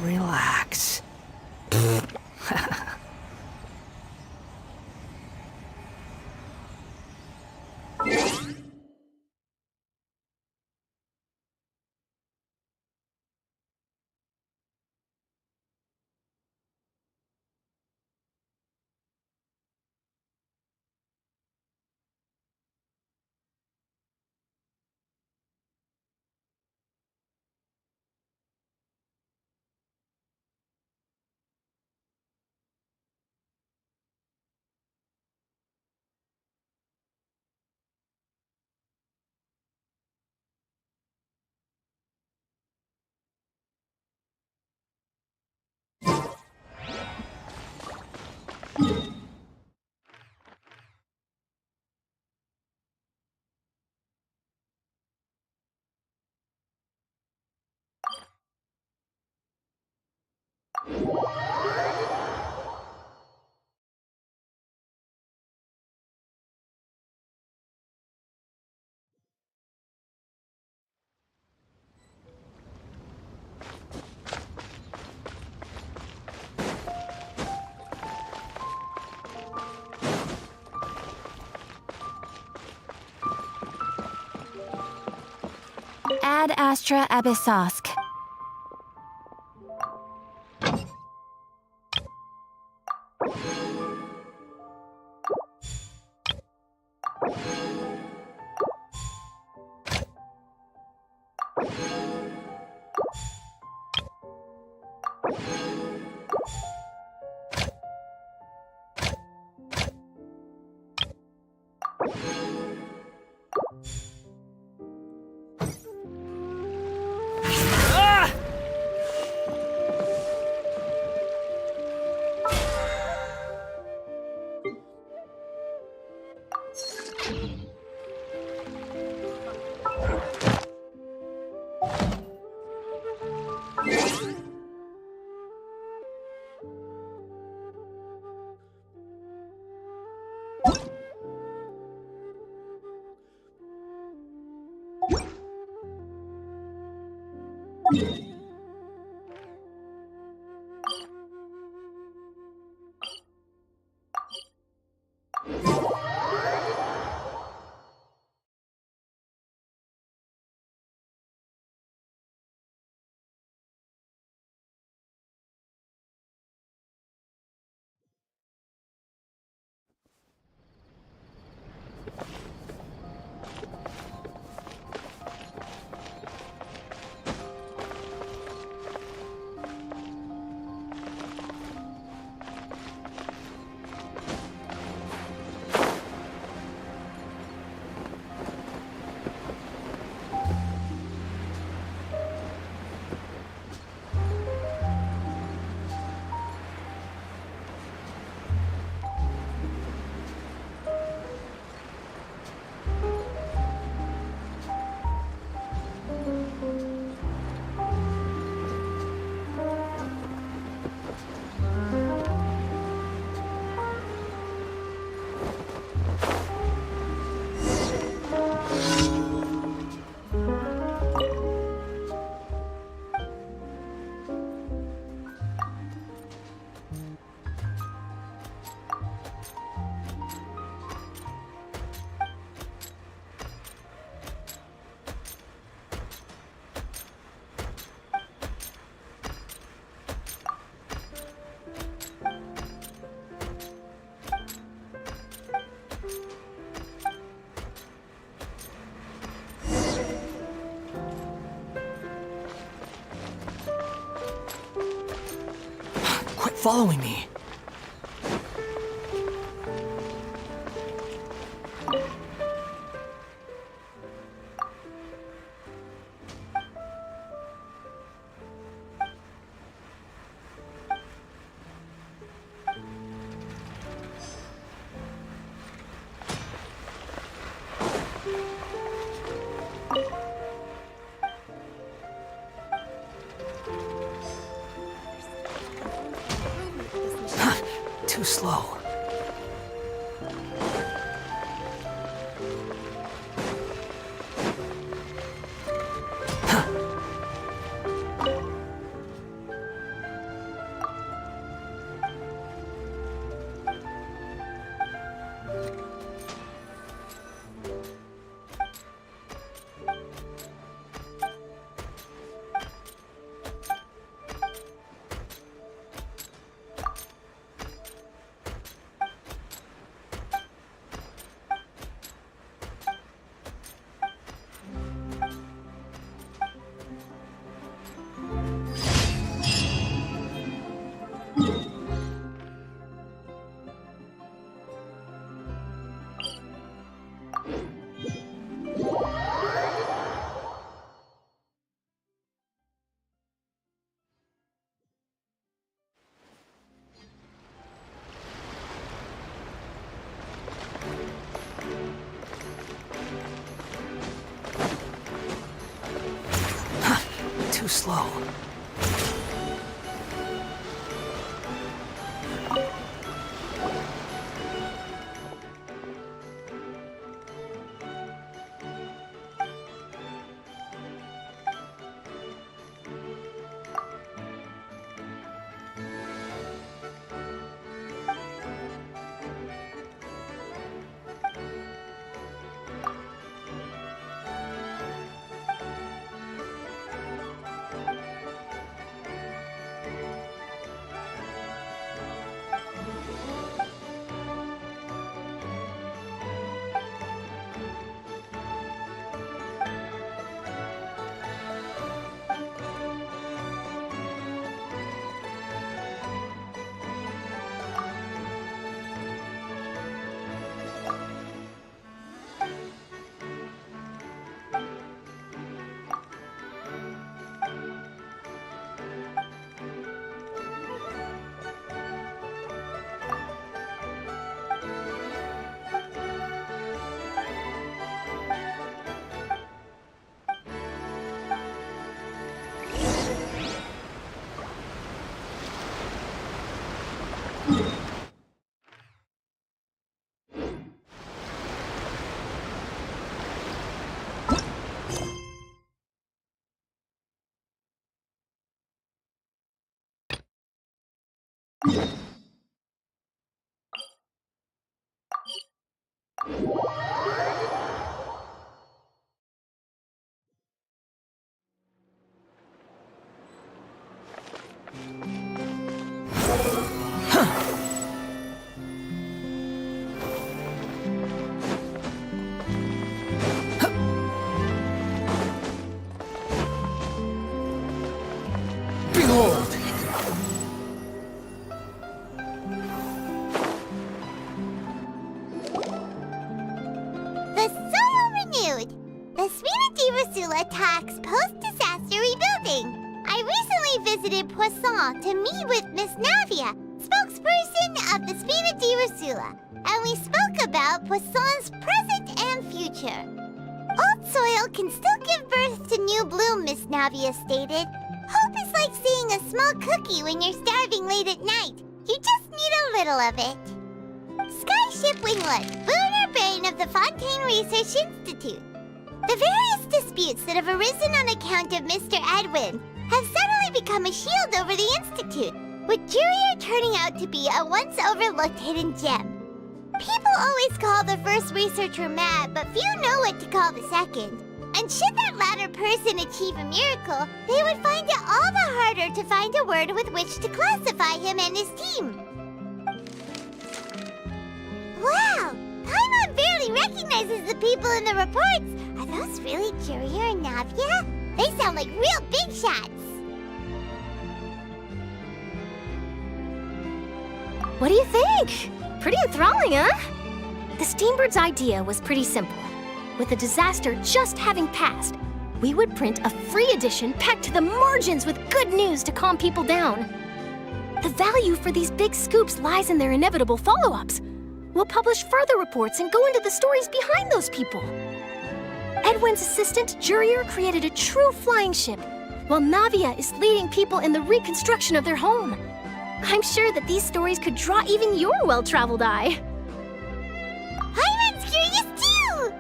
Relax. Ad Astra Abyssosk. following me. Too slow. Too slow. Behold! The Soul Renewed! The Spina attacks post-disaster rebuilding. I recently visited Poisson to meet with Miss Navia, spokesperson of the Spina, and we spoke about Poisson's present and future. Old soil can still give birth to new bloom, Miss Navia stated. Hope is like seeing a small cookie when you're starving late at night. You just need a little of it. Skyship Winglet, lunar brain of the Fontaine Research Institute. The various disputes that have arisen on account of Mr. Edwin have suddenly become a shield over the Institute, with Jurier turning out to be a once overlooked hidden gem. People always call the first researcher mad, but few know what to call the second. And should that latter person achieve a miracle, they would find it all the harder to find a word with which to classify him and his team. Wow! Paimon barely recognizes the people in the reports. Are those really Jurier and Navia? They sound like real big shots. What do you think? Pretty enthralling, huh? The Steambird's idea was pretty simple. With the disaster just having passed, we would print a free edition packed to the margins with good news to calm people down. The value for these big scoops lies in their inevitable follow-ups. We'll publish further reports and go into the stories behind those people. Edwin's assistant, Jurier, created a true flying ship, while Navia is leading people in the reconstruction of their home. I'm sure that these stories could draw even your well-traveled eye. Hyman's curious too!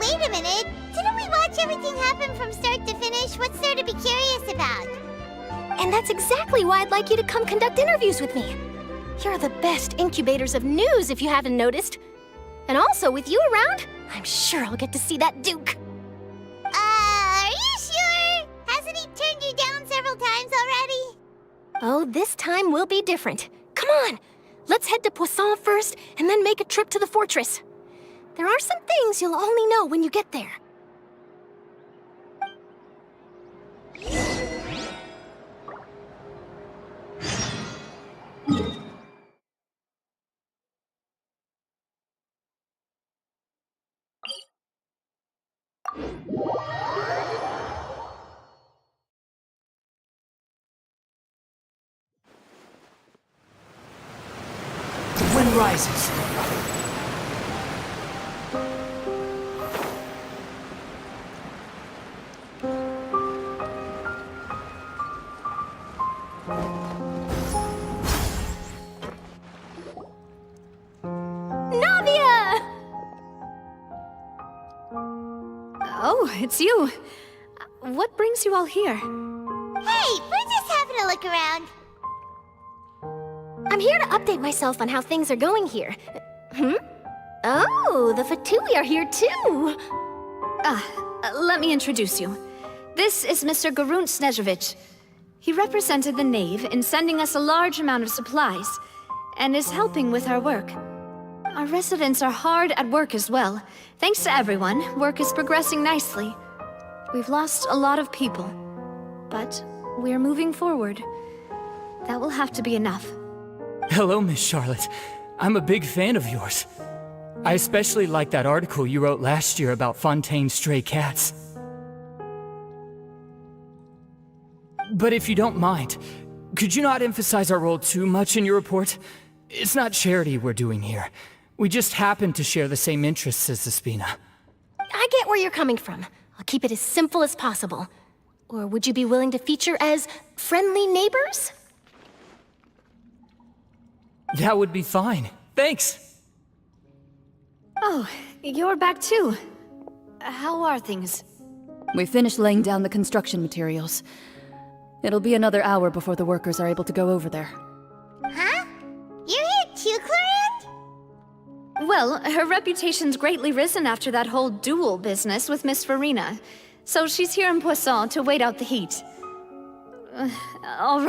Wait a minute. Didn't we watch everything happen from start to finish? What's there to be curious about? And that's exactly why I'd like you to come conduct interviews with me. You're the best incubators of news, if you haven't noticed. And also, with you around, I'm sure I'll get to see that Duke. Are you sure? Hasn't he turned you down several times already? Oh, this time will be different. Come on, let's head to Poisson first, and then make a trip to the fortress. There are some things you'll only know when you get there. The wind rises. Navia! Oh, it's you. What brings you all here? Hey, we're just having a look around. I'm here to update myself on how things are going here. Oh, the Fatui are here too! Let me introduce you. This is Mr. Garunt Snežević. He represented the Knave in sending us a large amount of supplies, and is helping with our work. Our residents are hard at work as well. Thanks to everyone, work is progressing nicely. We've lost a lot of people, but we're moving forward. That will have to be enough. Hello, Miss Charlotte. I'm a big fan of yours. I especially like that article you wrote last year about Fontaine's stray cats. But if you don't mind, could you not emphasize our role too much in your report? It's not charity we're doing here. We just happen to share the same interests as the Spina. I get where you're coming from. I'll keep it as simple as possible. Or would you be willing to feature as friendly neighbors? That would be fine. Thanks. Oh, you're back too. How are things? We finished laying down the construction materials. It'll be another hour before the workers are able to go over there. Huh? You're here too, Clorinde? Well, her reputation's greatly risen after that whole duel business with Miss Farina. So she's here in Poisson to wait out the heat. All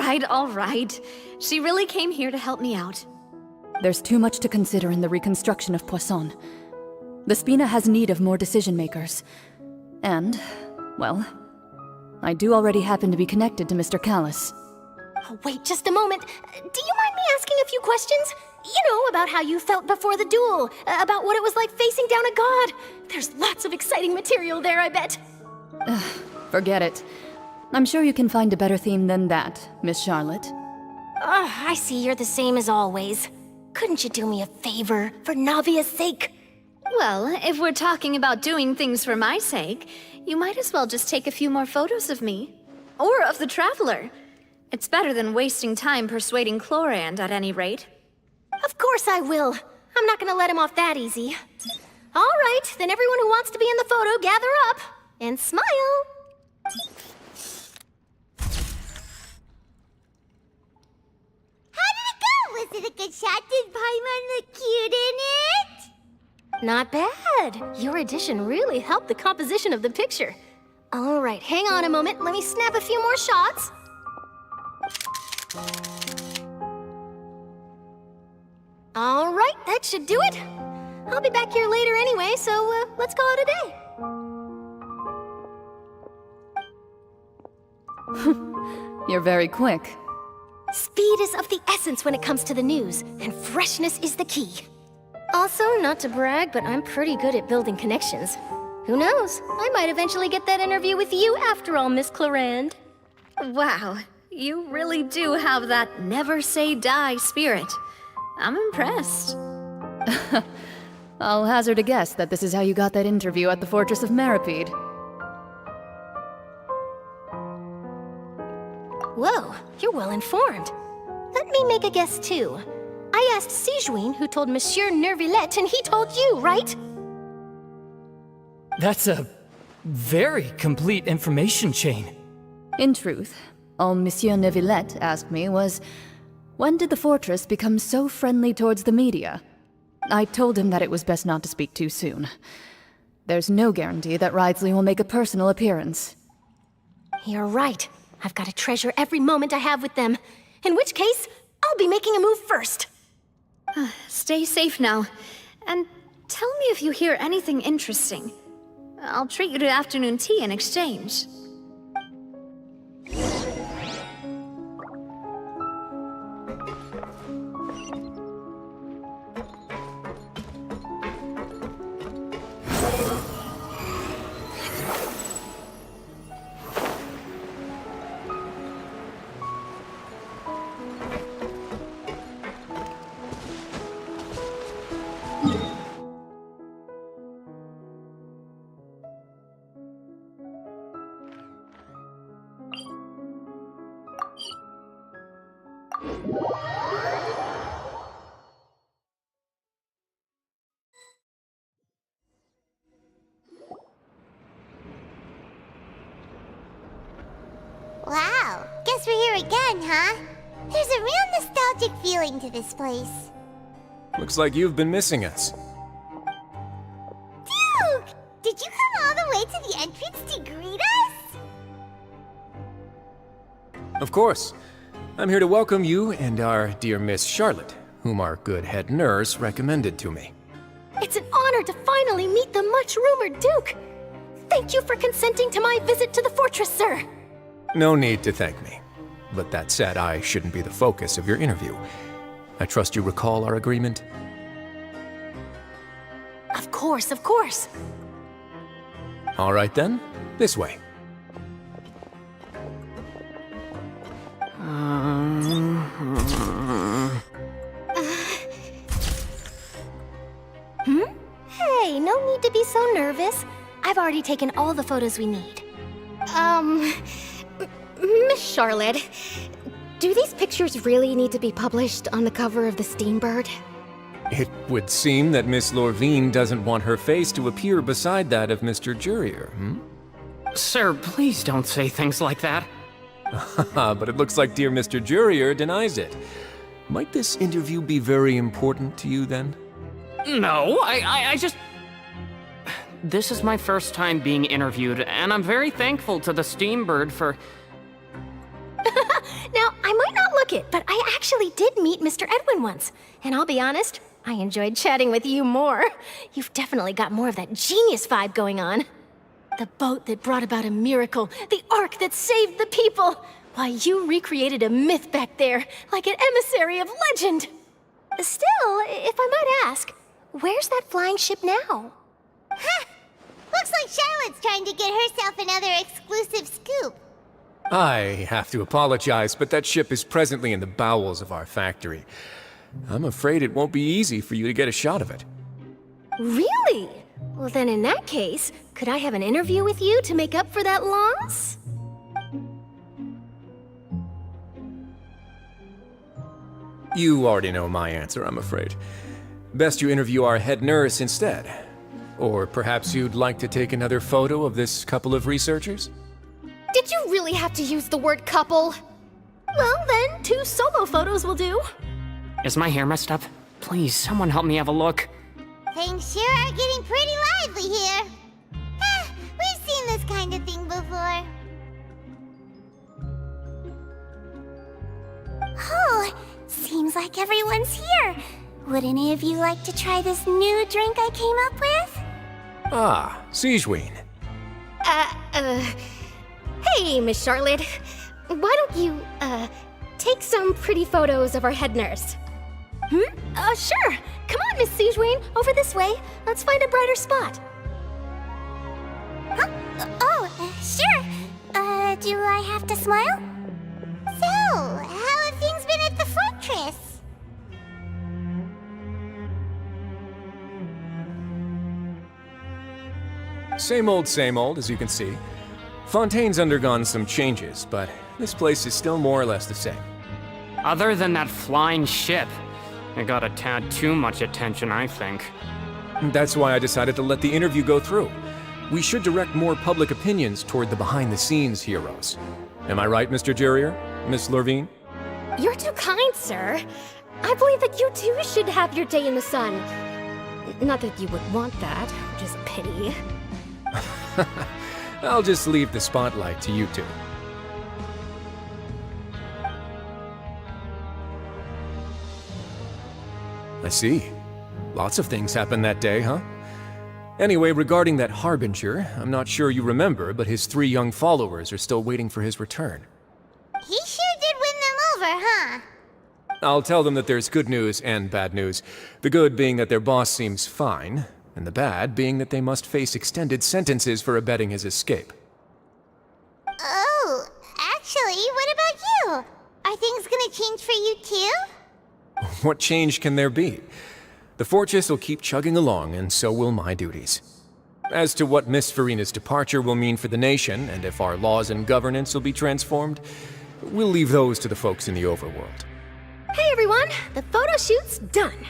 right. She really came here to help me out. There's too much to consider in the reconstruction of Poisson. The Spina has need of more decision-makers. And, well, I do already happen to be connected to Mr. Callis. Oh, wait just a moment. Do you mind me asking a few questions? You know, about how you felt before the duel, about what it was like facing down a god. There's lots of exciting material there, I bet. Forget it. I'm sure you can find a better theme than that, Miss Charlotte. I see you're the same as always. Couldn't you do me a favor, for Navia's sake? Well, if we're talking about doing things for my sake, you might as well just take a few more photos of me. Or of the Traveler. It's better than wasting time persuading Clorinde, at any rate. Of course I will. I'm not gonna let him off that easy. All right, then everyone who wants to be in the photo, gather up. And smile. How did it go? Was it a good shot? Did Paimon look cute in it? Not bad. Your addition really helped the composition of the picture. All right, hang on a moment. Let me snap a few more shots. All right, that should do it. I'll be back here later anyway, so let's call it a day. You're very quick. Speed is of the essence when it comes to the news, and freshness is the key. Also, not to brag, but I'm pretty good at building connections. Who knows? I might eventually get that interview with you after all, Miss Clarand. Wow, you really do have that never say die spirit. I'm impressed. I'll hazard a guess that this is how you got that interview at the Fortress of Meripede. Whoa, you're well informed. Let me make a guess too. I asked Sijuin who told Monsieur Nervillet, and he told you, right? That's a very complete information chain. In truth, all Monsieur Neuvillette asked me was, when did the fortress become so friendly towards the media? I told him that it was best not to speak too soon. There's no guarantee that Ridsley will make a personal appearance. You're right. I've got to treasure every moment I have with them. In which case, I'll be making a move first. Stay safe now. And tell me if you hear anything interesting. I'll treat you to afternoon tea in exchange. Wow, guess we're here again, huh? There's a real nostalgic feeling to this place. Looks like you've been missing us. Duke! Did you come all the way to the entrance to greet us? Of course. I'm here to welcome you and our dear Miss Charlotte, whom our good head nurse recommended to me. It's an honor to finally meet the much-rumored Duke. Thank you for consenting to my visit to the fortress, sir. No need to thank me. But that said, I shouldn't be the focus of your interview. I trust you recall our agreement? Of course, of course. All right then, this way. Hey, no need to be so nervous. I've already taken all the photos we need. Miss Charlotte, do these pictures really need to be published on the cover of the Steambird? It would seem that Miss Lorvine doesn't want her face to appear beside that of Mr. Jurier, Sir, please don't say things like that. But it looks like dear Mr. Jurier denies it. Might this interview be very important to you then? No, I just... This is my first time being interviewed, and I'm very thankful to the Steambird for... Now, I might not look it, but I actually did meet Mr. Edwin once. And I'll be honest, I enjoyed chatting with you more. You've definitely got more of that genius vibe going on. The boat that brought about a miracle, the ark that saved the people. Why, you recreated a myth back there, like an emissary of legend. Still, if I might ask, where's that flying ship now? Huh! Looks like Charlotte's trying to get herself another exclusive scoop. I have to apologize, but that ship is presently in the bowels of our factory. I'm afraid it won't be easy for you to get a shot of it. Really? Well, then in that case, could I have an interview with you to make up for that loss? You already know my answer, I'm afraid. Best you interview our head nurse instead. Or perhaps you'd like to take another photo of this couple of researchers? Did you really have to use the word couple? Well, then, 2 solo photos will do. Is my hair messed up? Please, someone help me have a look. Things sure are getting pretty lively here. We've seen this kind of thing before. Oh, seems like everyone's here. Would any of you like to try this new drink I came up with? Ah, Sijuin. Hey, Miss Charlotte. Why don't you, take some pretty photos of our head nurse? Sure. Come on, Miss Sijuane, over this way. Let's find a brighter spot. Huh? Sure. Do I have to smile? So, how have things been at the fortress? Same old, as you can see. Fontaine's undergone some changes, but this place is still more or less the same. Other than that flying ship, it got a tad too much attention, I think. That's why I decided to let the interview go through. We should direct more public opinions toward the behind-the-scenes heroes. Am I right, Mr. Jurier? Miss Lurvine? You're too kind, sir. I believe that you too should have your day in the sun. Not that you would want that, which is a pity. I'll just leave the spotlight to you two. I see. Lots of things happened that day, huh? Anyway, regarding that Harbinger, I'm not sure you remember, but his 3 young followers are still waiting for his return. He sure did win them over, huh? I'll tell them that there's good news and bad news. The good being that their boss seems fine, and the bad being that they must face extended sentences for abetting his escape. Oh, actually, what about you? Are things gonna change for you too? What change can there be? The fortress will keep chugging along, and so will my duties. As to what Miss Farina's departure will mean for the nation, and if our laws and governance will be transformed, we'll leave those to the folks in the overworld. Hey everyone, the photo shoot's done.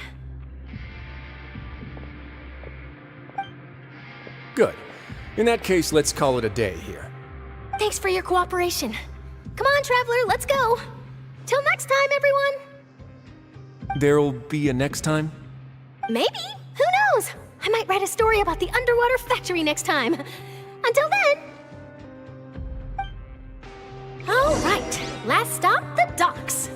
Good. In that case, let's call it a day here. Thanks for your cooperation. Come on, Traveler, let's go. Till next time, everyone. There'll be a next time? Maybe. Who knows? I might write a story about the underwater factory next time. Until then. All right. Last stop, the docks.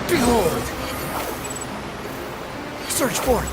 Behold! Search for it!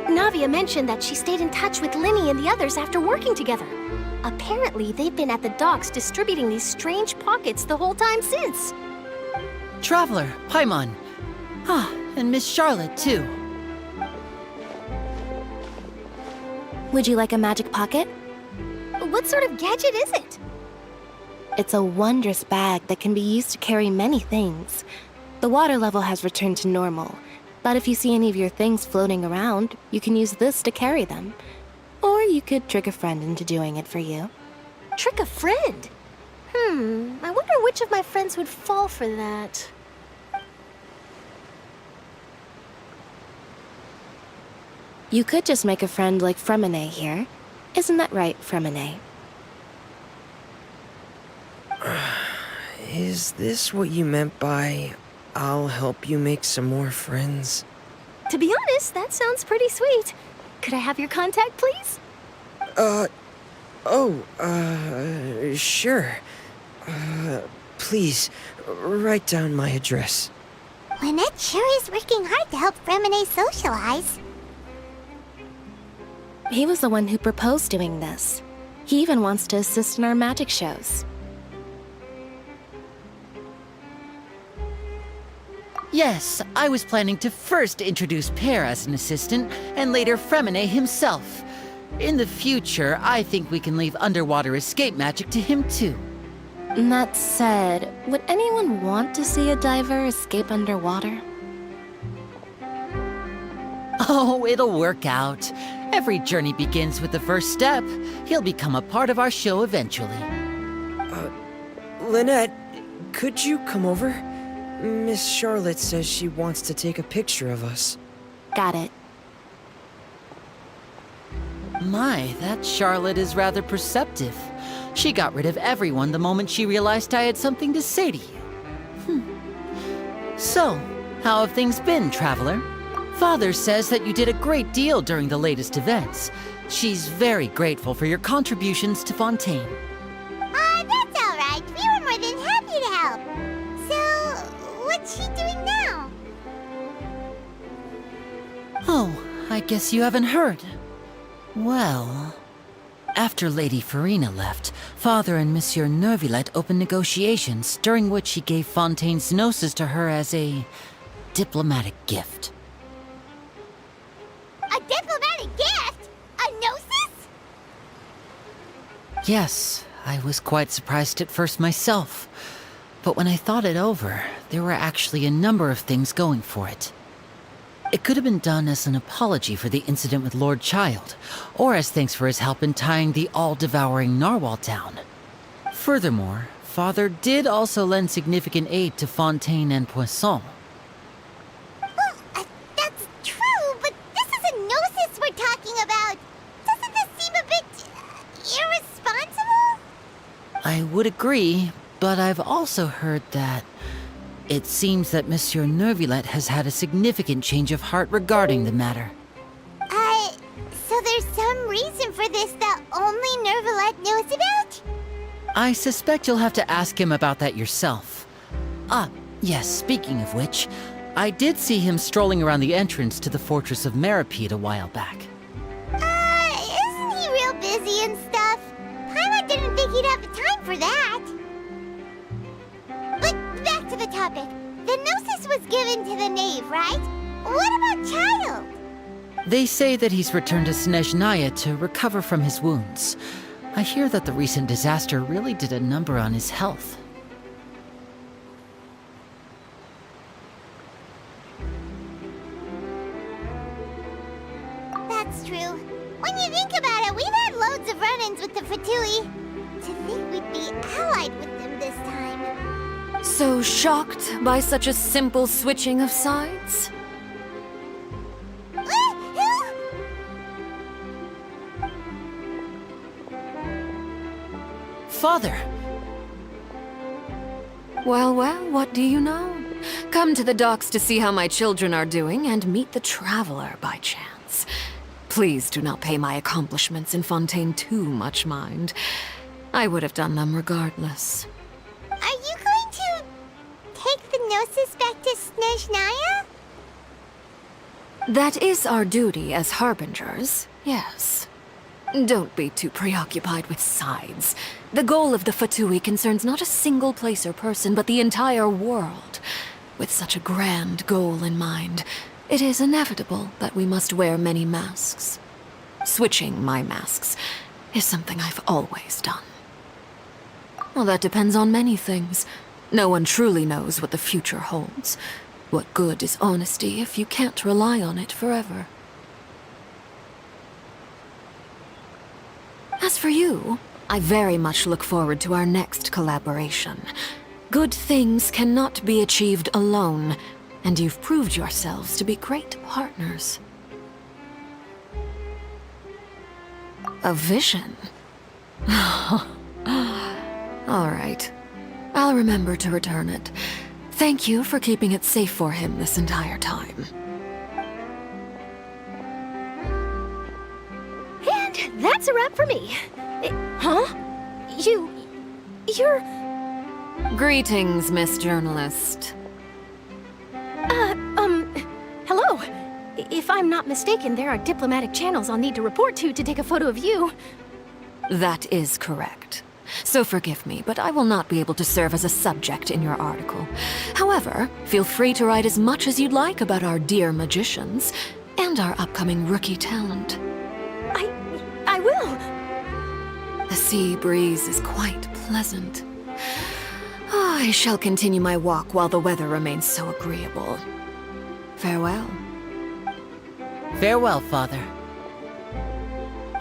Navia mentioned that she stayed in touch with Linny and the others after working together. Apparently, they've been at the docks distributing these strange pockets the whole time since. Traveler, Paimon. Ah, and Miss Charlotte, too. Would you like a magic pocket? What sort of gadget is it? It's a wondrous bag that can be used to carry many things. The water level has returned to normal, but if you see any of your things floating around, you can use this to carry them. Or you could trick a friend into doing it for you. Trick a friend? I wonder which of my friends would fall for that. You could just make a friend like Fremine here. Isn't that right, Fremine? Is this what you meant by, I'll help you make some more friends? To be honest, that sounds pretty sweet. Could I have your contact, please? Sure. Please, write down my address. Lynette sure is working hard to help Fremine socialize. He was the one who proposed doing this. He even wants to assist in our magic shows. Yes, I was planning to first introduce Pear as an assistant, and later Fremine himself. In the future, I think we can leave underwater escape magic to him too. That said, would anyone want to see a diver escape underwater? Oh, it'll work out. Every journey begins with the first step. He'll become a part of our show eventually. Lynette, could you come over? Miss Charlotte says she wants to take a picture of us. Got it. My, that Charlotte is rather perceptive. She got rid of everyone the moment she realized I had something to say to you. So, how have things been, Traveler? Father says that you did a great deal during the latest events. She's very grateful for your contributions to Fontaine. That's all right. We were more than happy to help. So, what's she doing now? Oh, I guess you haven't heard. Well, after Lady Farina left, Father and Monsieur Neuvillette opened negotiations, during which he gave Fontaine's gnosis to her as a diplomatic gift. A diplomatic gift? A gnosis? Yes, I was quite surprised at first myself. But when I thought it over, there were actually a number of things going for it. It could have been done as an apology for the incident with Lord Child, or as thanks for his help in tying the all-devouring narwhal down. Furthermore, Father did also lend significant aid to Fontaine and Poisson. Well, that's true, but this is a gnosis we're talking about. Doesn't this seem a bit irresponsible? I would agree, but I've also heard that it seems that Monsieur Neuvillette has had a significant change of heart regarding the matter. So there's some reason for this that only Neuvillette knows about? I suspect you'll have to ask him about that yourself. Yes, speaking of which, I did see him strolling around the entrance to the Fortress of Meripede a while back. Isn't he real busy and stuff? Paimon didn't think he'd have the time for that. But back to the topic. The gnosis was given to the knave, right? What about Child? They say that he's returned to Snezhnaya to recover from his wounds. I hear that the recent disaster really did a number on his health. That's true. When you think about it, we've had loads of run-ins with the Fatui. To think we'd be allied with them this time. So shocked by such a simple switching of sides? Father! Well, what do you know? Come to the docks to see how my children are doing and meet the Traveler by chance. Please do not pay my accomplishments in Fontaine too much mind. I would have done them regardless. Are you going to take the gnosis back to Snezhnaya? That is our duty as harbingers, yes. Don't be too preoccupied with sides. The goal of the Fatui concerns not a single place or person, but the entire world. With such a grand goal in mind, it is inevitable that we must wear many masks. Switching my masks is something I've always done. Well, that depends on many things. No one truly knows what the future holds. What good is honesty if you can't rely on it forever? As for you, I very much look forward to our next collaboration. Good things cannot be achieved alone, and you've proved yourselves to be great partners. A vision? All right. I'll remember to return it. Thank you for keeping it safe for him this entire time. And that's a wrap for me. Huh? You're... Greetings, Miss Journalist. Hello. If I'm not mistaken, there are diplomatic channels I'll need to report to take a photo of you. That is correct. so forgive me, but I will not be able to serve as a subject in your article. However, feel free to write as much as you'd like about our dear magicians and our upcoming rookie talent. I will. The sea breeze is quite pleasant. I shall continue my walk while the weather remains so agreeable. Farewell. Farewell, Father.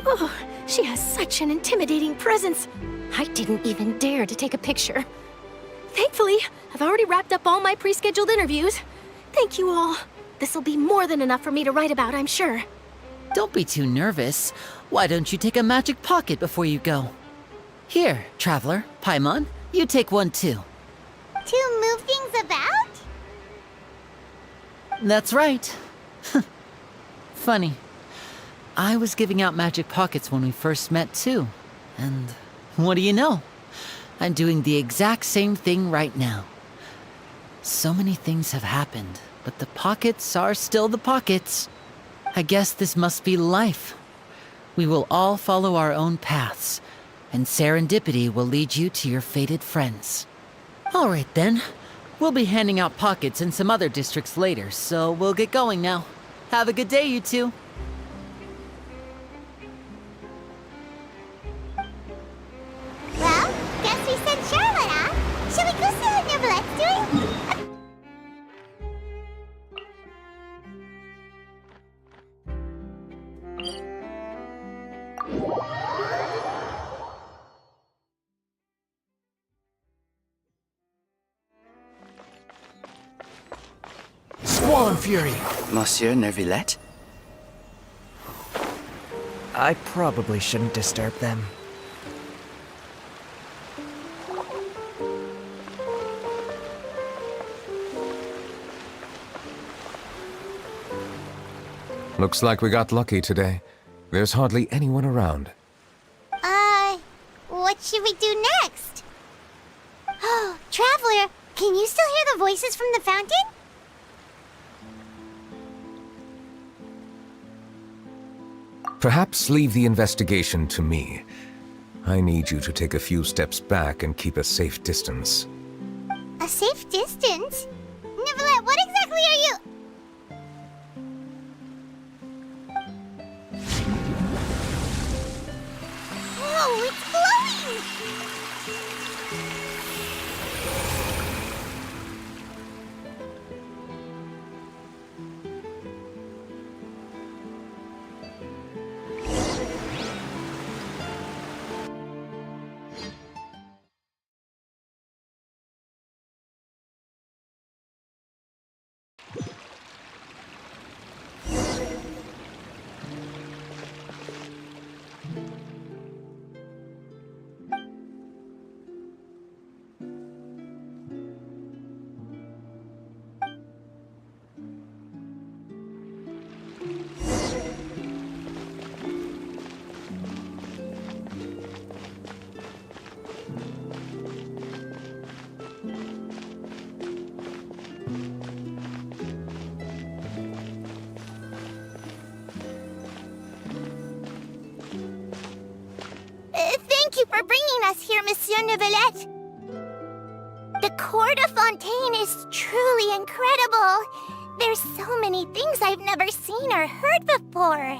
Oh, she has such an intimidating presence. I didn't even dare to take a picture. Thankfully, I've already wrapped up all my pre-scheduled interviews. Thank you all. This'll be more than enough for me to write about, I'm sure. Don't be too nervous. Why don't you take a magic pocket before you go? Here, Traveler, Paimon, you take one too. To move things about? That's right. Funny. I was giving out magic pockets when we first met too. And what do you know? I'm doing the exact same thing right now. So many things have happened, but the pockets are still the pockets. I guess this must be life. We will all follow our own paths, and serendipity will lead you to your fated friends. All right then. We'll be handing out pockets in some other districts later, so we'll get going now. Have a good day, you two. Well, guess we sent Charlotte off. Shall we go see what Neverlette's doing? Swan Fury! Monsieur Neuvillette? I probably shouldn't disturb them. Looks like we got lucky today. There's hardly anyone around. What should we do next? Oh, Traveler, can you still hear the voices from the fountain? Perhaps leave the investigation to me. I need you to take a few steps back and keep a safe distance. A safe distance? Neverlet, what exactly are you... Whoa, it's glowing! Thank you for bringing us here, Monsieur Neuvillette. The Court of Fontaine is truly incredible. There's so many things I've never seen or heard before.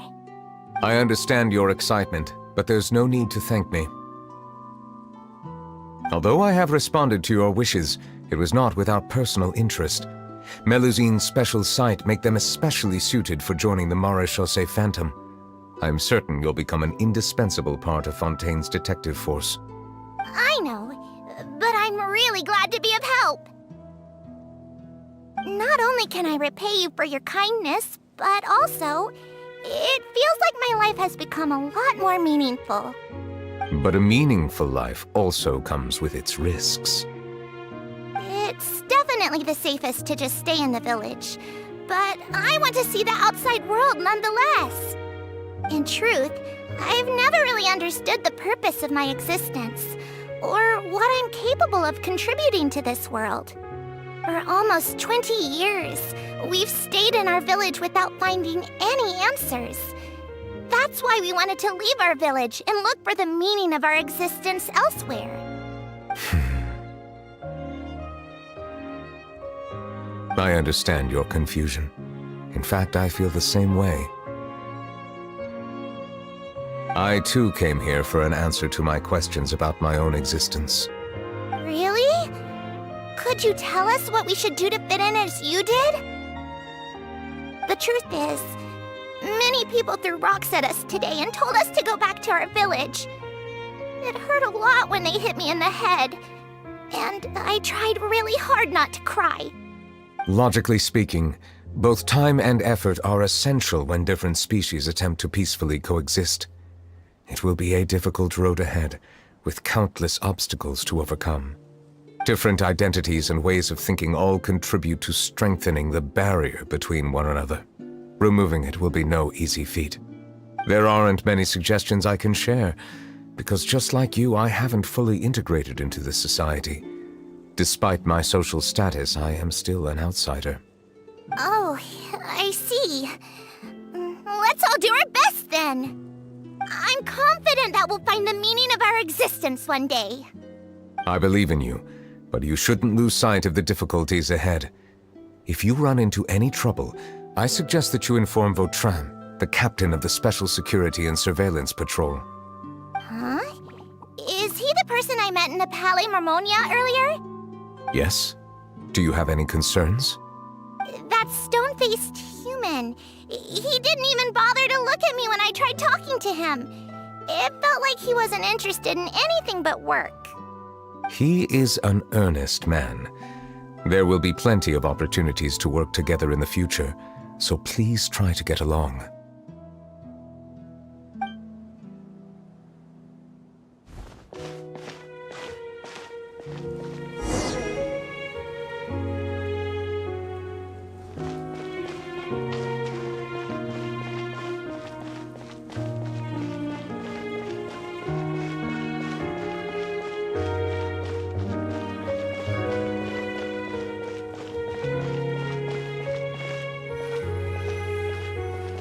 I understand your excitement, but there's no need to thank me. Although I have responded to your wishes, it was not without personal interest. Melusine's special sight make them especially suited for joining the Maréchaussée Phantom. I'm certain you'll become an indispensable part of Fontaine's detective force. I know, but I'm really glad to be of help. Not only can I repay you for your kindness, but also, it feels like my life has become a lot more meaningful. But a meaningful life also comes with its risks. It's definitely the safest to just stay in the village, but I want to see the outside world nonetheless. In truth, I've never really understood the purpose of my existence, or what I'm capable of contributing to this world. For almost 20 years, we've stayed in our village without finding any answers. That That's why we wanted to leave our village and look for the meaning of our existence elsewhere. I understand your confusion. In fact, I feel the same way. I too came here for an answer to my questions about my own existence. Really? Could you tell us what we should do to fit in as you did? The truth is, many people threw rocks at us today and told us to go back to our village. It hurt a lot when they hit me in the head, and I tried really hard not to cry. Logically speaking, both time and effort are essential when different species attempt to peacefully coexist. It will be a difficult road ahead, with countless obstacles to overcome. Different identities and ways of thinking all contribute to strengthening the barrier between one another. Removing it will be no easy feat. There aren't many suggestions I can share, because just like you, I haven't fully integrated into this society. Despite my social status, I am still an outsider. Oh, I see. Let's all do our best then. I'm confident that we'll find the meaning of our existence one day. I believe in you, but you shouldn't lose sight of the difficulties ahead. If you run into any trouble, I suggest that you inform Vautrin, the captain of the Special Security and Surveillance Patrol. Huh? Is he the person I met in the Palais Marmonia earlier? Yes? Do you have any concerns? That stone-faced human. He didn't even bother to look at me when I tried talking to him. It felt like he wasn't interested in anything but work. He is an earnest man. There will be plenty of opportunities to work together in the future, so please try to get along.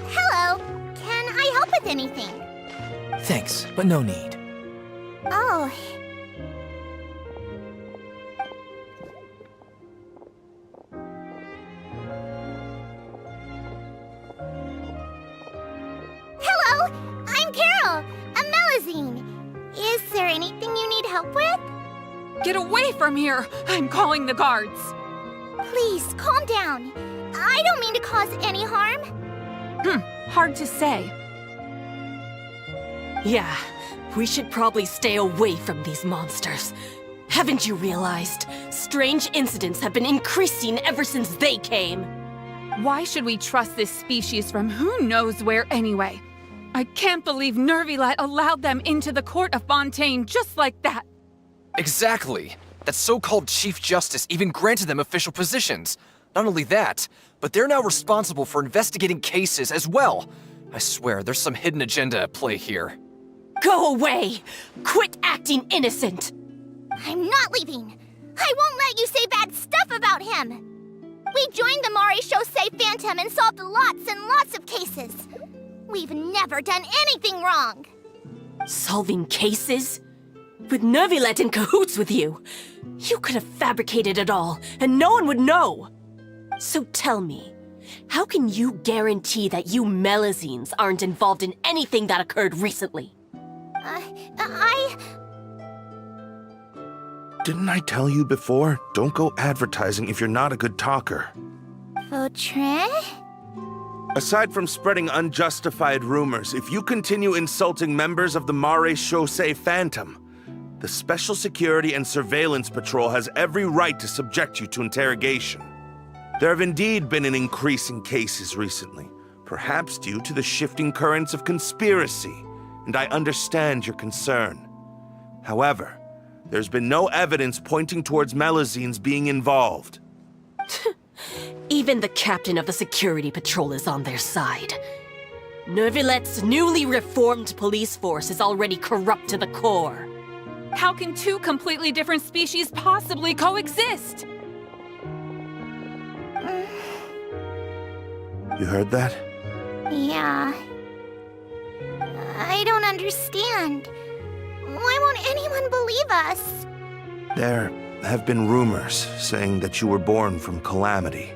Hello. Can I help with anything? Thanks, but no need. Oh. Hello, I'm Carol, a Melazine. Is there anything you need help with? Get away from here! I'm calling the guards! Please, calm down. I don't mean to cause any harm. Hard to say. Yeah, we should probably stay away from these monsters. Haven't you realized? Strange incidents have been increasing ever since they came. Why should we trust this species from who knows where anyway? I can't believe Nervilet allowed them into the court of Fontaine just like that. Exactly. That so-called Chief Justice even granted them official positions. Not only that, but they're now responsible for investigating cases as well. I swear, there's some hidden agenda at play here. Go away! Quit acting innocent! I'm not leaving. I won't let you say bad stuff about him. We joined the Mare Chaussee Phantom and solved lots and lots of cases. We've never done anything wrong. Solving cases? With Nervilet in cahoots with you? You could have fabricated it all, and no one would know. So tell me, how can you guarantee that you Melazines aren't involved in anything that occurred recently? Didn't I tell you before? Don't go advertising if you're not a good talker. Vautrin? Aside from spreading unjustified rumors, if you continue insulting members of the Mare Chaussee Phantom, the Special Security and Surveillance Patrol has every right to subject you to interrogation. There have indeed been an increase in cases recently, perhaps due to the shifting currents of conspiracy, and I understand your concern. However, there's been no evidence pointing towards Melazines being involved. Even the captain of the security patrol is on their side. Nervilet's newly reformed police force is already corrupt to the core. How can two completely different species possibly coexist? You heard that? Yeah. I don't understand. Why won't anyone believe us? There have been rumors saying that you were born from calamity,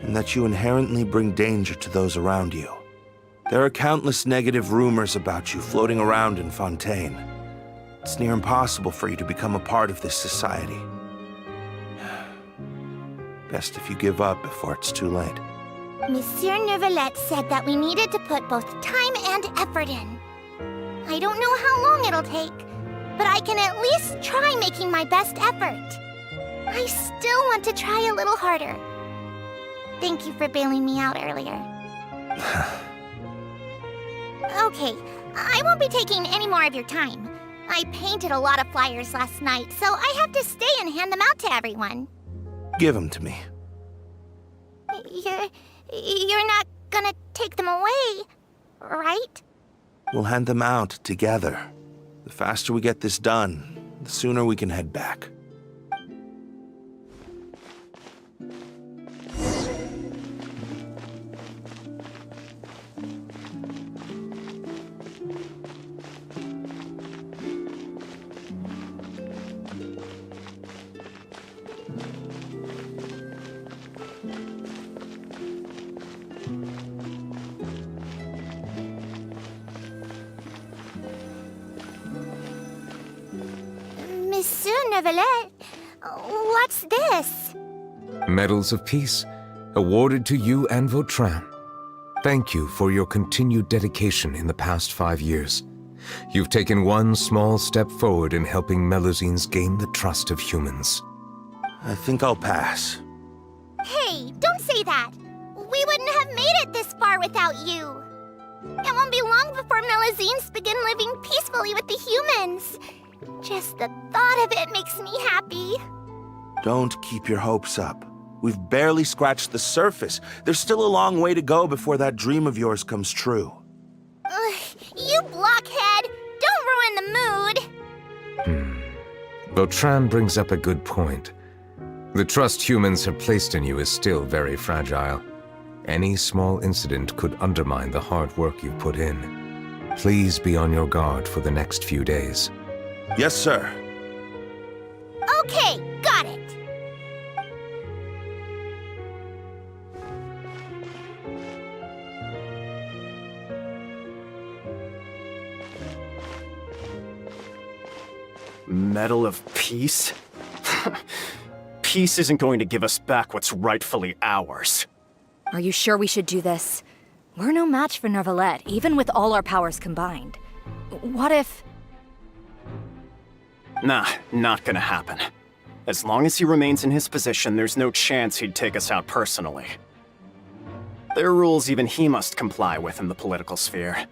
and that you inherently bring danger to those around you. There are countless negative rumors about you floating around in Fontaine. It's near impossible for you to become a part of this society. Best if you give up before it's too late. Monsieur Neuvillette said that we needed to put both time and effort in. I don't know how long it'll take, but I can at least try making my best effort. I still want to try a little harder. Thank you for bailing me out earlier. Okay, I won't be taking any more of your time. I painted a lot of flyers last night, so I have to stay and hand them out to everyone. Give them to me. You're not gonna take them away, right? We'll hand them out together. The faster we get this done, the sooner we can head back. Monsieur Neuvillette, what's this? Medals of Peace, awarded to you and Vautrin. Thank you for your continued dedication in the past 5 years. You've taken one small step forward in helping Melusines gain the trust of humans. I think I'll pass. Hey, don't say that! We wouldn't have made it this far without you! It won't be long before Melusines begin living peacefully with the humans. Just the thought of it makes me happy. Don't keep your hopes up. We've barely scratched the surface. There's still a long way to go before that dream of yours comes true. You blockhead! Don't ruin the mood! Vautrin brings up a good point. The trust humans have placed in you is still very fragile. Any small incident could undermine the hard work you've put in. Please be on your guard for the next few days. Yes, sir. Okay, got it. Medal of Peace? Peace isn't going to give us back what's rightfully ours. Are you sure we should do this? We're no match for Neuvillette, even with all our powers combined. What if... Nah, not gonna happen. As long as he remains in his position, there's no chance he'd take us out personally. There are rules even he must comply with in the political sphere,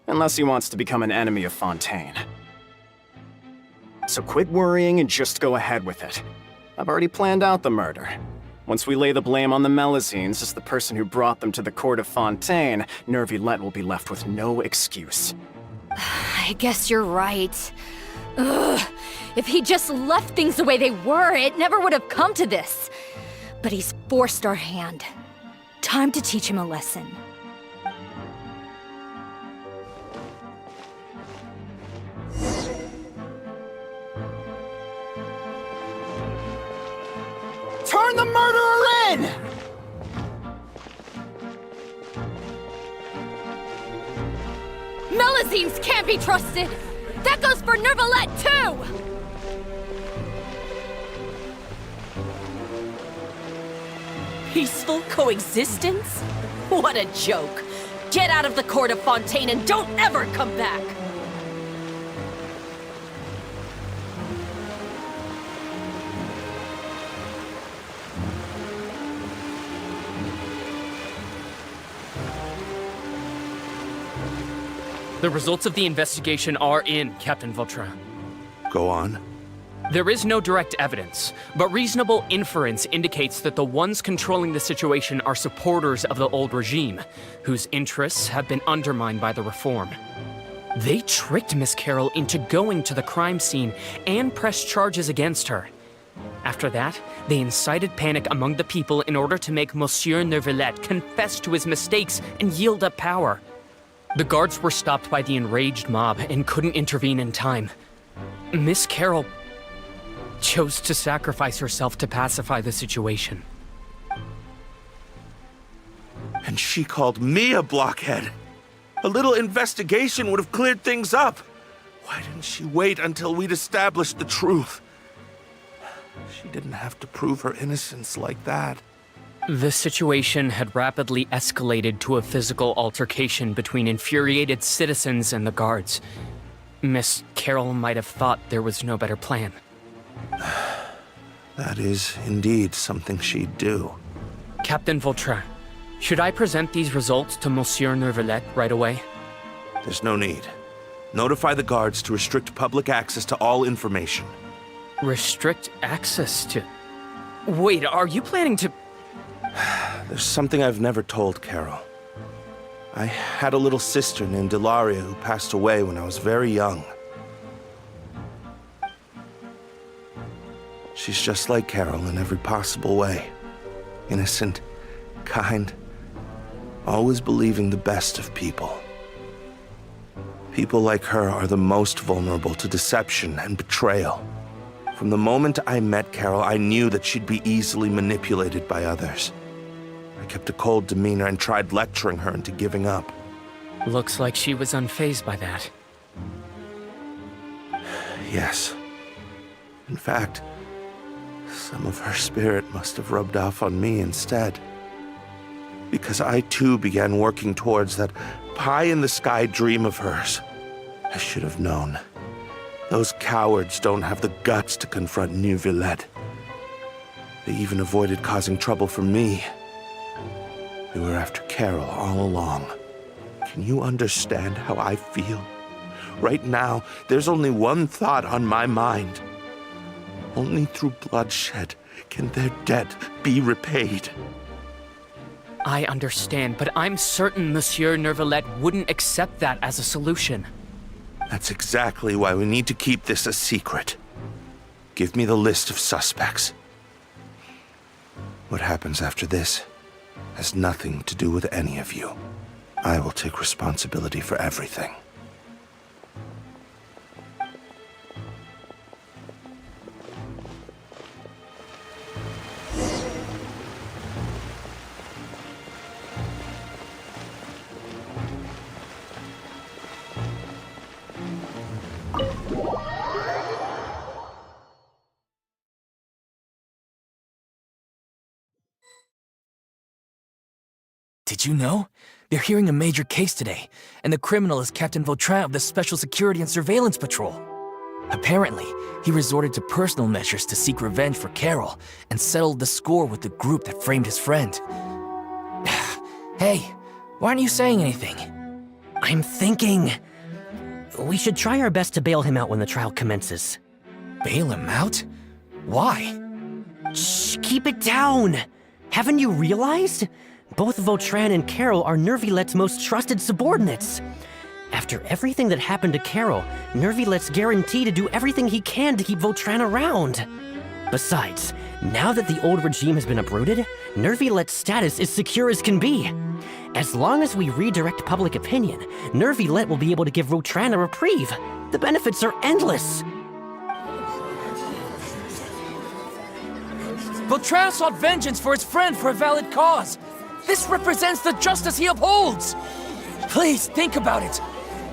unless he wants to become an enemy of Fontaine. So quit worrying and just go ahead with it. I've already planned out the murder. Once we lay the blame on the Melusines as the person who brought them to the court of Fontaine, Neuvillette will be left with no excuse. I guess you're right. Ugh. If he just left things the way they were, it never would have come to this. But he's forced our hand. Time to teach him a lesson. Turn the murderer in! Melusines can't be trusted! That goes for Neuvillette, too! Peaceful coexistence? What a joke! Get out of the court of Fontaine and don't ever come back! The results of the investigation are in, Captain Vautrin. Go on. There is no direct evidence, but reasonable inference indicates that the ones controlling the situation are supporters of the old regime, whose interests have been undermined by the reform. They tricked Miss Carroll into going to the crime scene and pressed charges against her. After that, they incited panic among the people in order to make Monsieur Neuvillette confess to his mistakes and yield up power. The guards were stopped by the enraged mob and couldn't intervene in time. Miss Carroll chose to sacrifice herself to pacify the situation. And she called me a blockhead. A little investigation would have cleared things up. Why didn't she wait until we'd established the truth? She didn't have to prove her innocence like that. The situation had rapidly escalated to a physical altercation between infuriated citizens and the guards. Miss Carroll might have thought there was no better plan. That is indeed something she'd do. Captain Vautrin, should I present these results to Monsieur Neuvillette right away? There's no need. Notify the guards to restrict public access to all information. Restrict access to... Wait, are you planning to... There's something I've never told Carol. I had a little sister named Ilaria who passed away when I was very young. She's just like Carol in every possible way. Innocent, kind, always believing the best of people. People like her are the most vulnerable to deception and betrayal. From the moment I met Carol, I knew that she'd be easily manipulated by others. I kept a cold demeanor and tried lecturing her into giving up. Looks like she was unfazed by that. Yes. In fact, some of her spirit must have rubbed off on me instead. Because I too began working towards that pie-in-the-sky dream of hers. I should have known. Those cowards don't have the guts to confront Neuvillette. They even avoided causing trouble for me. They were after Carol all along. Can you understand how I feel? Right now, there's only one thought on my mind. Only through bloodshed can their debt be repaid. I understand, but I'm certain Monsieur Neuvillette wouldn't accept that as a solution. That's exactly why we need to keep this a secret. Give me the list of suspects. What happens after this has nothing to do with any of you. I will take responsibility for everything. Did you know? They're hearing a major case today, and the criminal is Captain Vautrin of the Special Security and Surveillance Patrol. Apparently, he resorted to personal measures to seek revenge for Carol and settled the score with the group that framed his friend. Hey, why aren't you saying anything? I'm thinking... we should try our best to bail him out when the trial commences. Bail him out? Why? Shh, keep it down! Haven't you realized? Both Vautrin and Carol are Neuvillette's most trusted subordinates. After everything that happened to Carol, Neuvillette's guaranteed to do everything he can to keep Vautrin around. Besides, now that the old regime has been uprooted, Neuvillette's status is secure as can be. As long as we redirect public opinion, Neuvillette will be able to give Vautrin a reprieve. The benefits are endless. Vautrin sought vengeance for his friend for a valid cause. This represents the justice he upholds. Please, think about it.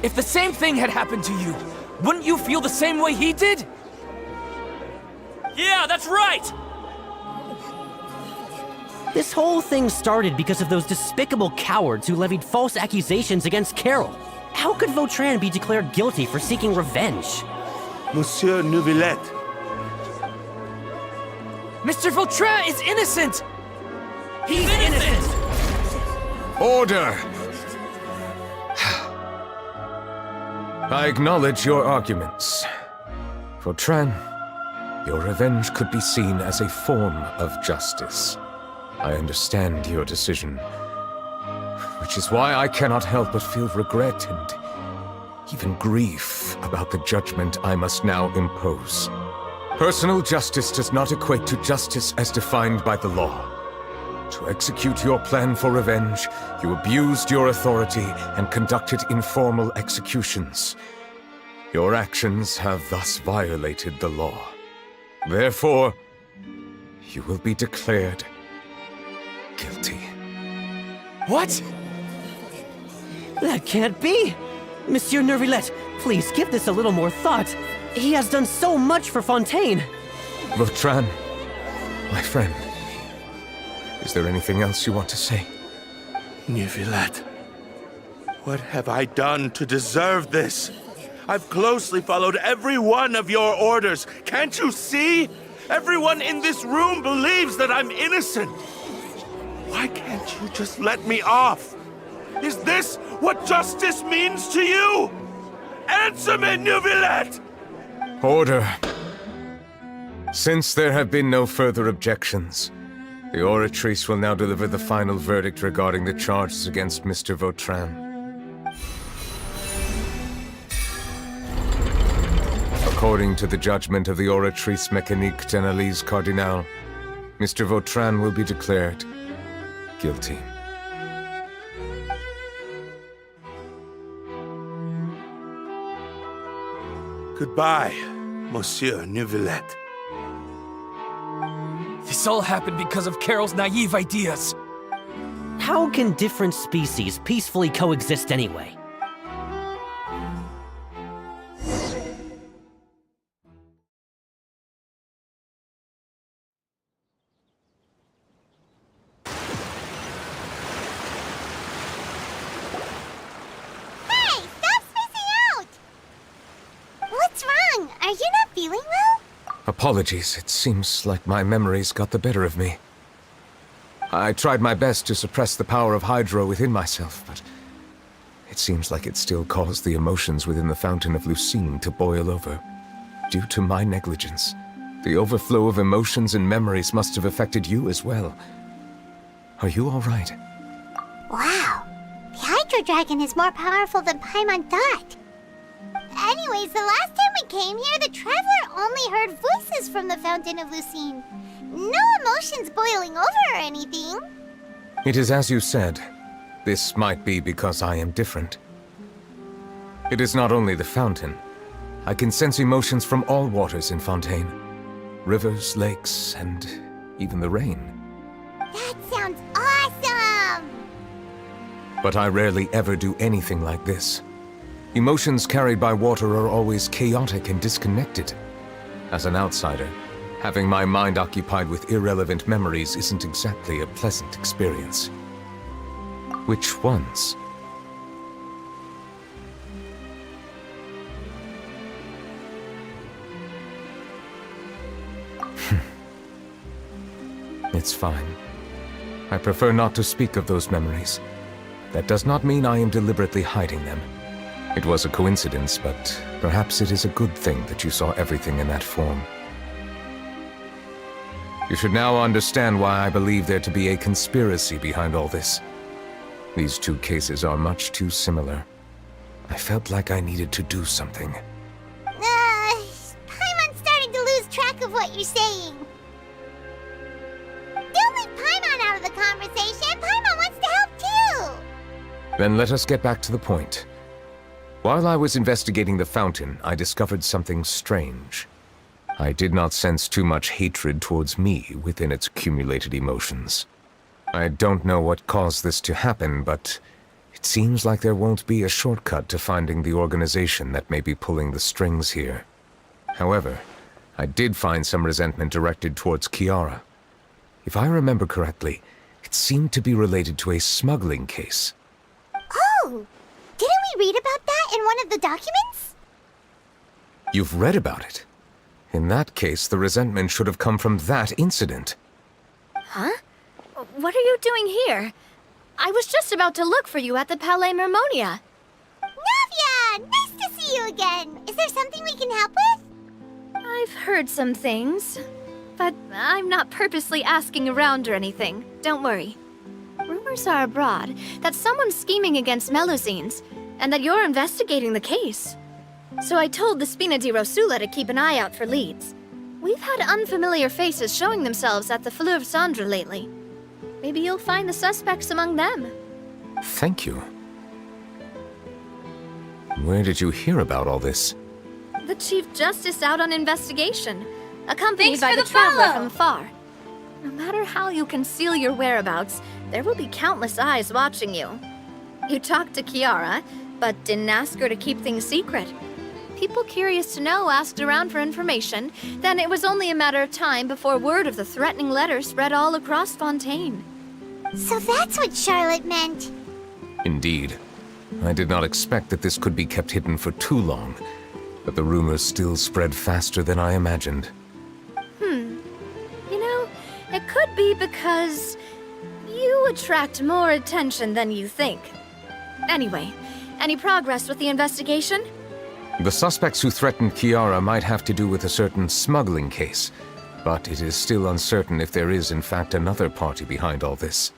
If the same thing had happened to you, wouldn't you feel the same way he did? Yeah, that's right! This whole thing started because of those despicable cowards who levied false accusations against Carol. How could Vautrin be declared guilty for seeking revenge? Monsieur Neuvillette. Mr. Vautrin is innocent! He's innocent! Order! I acknowledge your arguments. Vautrin, your revenge could be seen as a form of justice. I understand your decision, which is why I cannot help but feel regret and even grief about the judgment I must now impose. Personal justice does not equate to justice as defined by the law. To execute your plan for revenge, you abused your authority and conducted informal executions. Your actions have thus violated the law. Therefore, you will be declared guilty. What? That can't be! Monsieur Neuvillette, please give this a little more thought. He has done so much for Fontaine. Vautrin, my friend, is there anything else you want to say? Neuvillette, what have I done to deserve this? I've closely followed every one of your orders. Can't you see? Everyone in this room believes that I'm innocent. Why can't you just let me off? Is this what justice means to you? Answer me, Neuvillette! Order. Since there have been no further objections, the Oratrice will now deliver the final verdict regarding the charges against Mr. Vautrin. According to the judgment of the Oratrice Mécanique d'Analyse Cardinal, Mr. Vautrin will be declared guilty. Goodbye, Monsieur Neuvillette. This all happened because of Carol's naive ideas. How can different species peacefully coexist anyway? Hey, stop spacing out! What's wrong? Are you not feeling well? Apologies, it seems like my memories got the better of me. I tried my best to suppress the power of Hydro within myself, but it seems like it still caused the emotions within the Fountain of Lucine to boil over. Due to my negligence, the overflow of emotions and memories must have affected you as well. Are you all right? Wow, the Hydro Dragon is more powerful than Paimon thought. Anyways, the last time we came here, the Traveler only heard voices from the Fountain of Lucine. No emotions boiling over or anything. It is as you said. This might be because I am different. It is not only the fountain. I can sense emotions from all waters in Fontaine. Rivers, lakes, and even the rain. That sounds awesome! But I rarely ever do anything like this. Emotions carried by water are always chaotic and disconnected. As an outsider, having my mind occupied with irrelevant memories isn't exactly a pleasant experience. Which ones? It's fine. I prefer not to speak of those memories. That does not mean I am deliberately hiding them. It was a coincidence, but perhaps it is a good thing that you saw everything in that form. You should now understand why I believe there to be a conspiracy behind all this. These two cases are much too similar. I felt like I needed to do something. Paimon's starting to lose track of what you're saying. Don't leave Paimon out of the conversation. Paimon wants to help too. Then let us get back to the point. While I was investigating the fountain, I discovered something strange. I did not sense too much hatred towards me within its accumulated emotions. I don't know what caused this to happen, but it seems like there won't be a shortcut to finding the organization that may be pulling the strings here. However, I did find some resentment directed towards Kiara. If I remember correctly, it seemed to be related to a smuggling case. Oh! Didn't we read about that in one of the documents? You've read about it? In that case, the resentment should have come from that incident. Huh? What are you doing here? I was just about to look for you at the Palais Mermonia. Navia! Nice to see you again! Is there something we can help with? I've heard some things, but I'm not purposely asking around or anything. Don't worry. Rumors are abroad that someone's scheming against Melusines, and that you're investigating the case. So I told the Spina di Rosula to keep an eye out for leads. We've had unfamiliar faces showing themselves at the Fleuve Cendre lately. Maybe you'll find the suspects among them. Thank you. Where did you hear about all this? The Chief Justice out on investigation, accompanied Thanks by for the the traveler follow. from afar. No matter how you conceal your whereabouts, there will be countless eyes watching you. You talked to Kiara, but didn't ask her to keep things secret. People curious to know asked around for information, then it was only a matter of time before word of the threatening letter spread all across Fontaine. So that's what Charlotte meant. Indeed. I did not expect that this could be kept hidden for too long, but the rumors still spread faster than I imagined. You know, it could be because you attract more attention than you think. Anyway, any progress with the investigation? The suspects who threatened Kiara might have to do with a certain smuggling case, but it is still uncertain if there is in fact another party behind all this.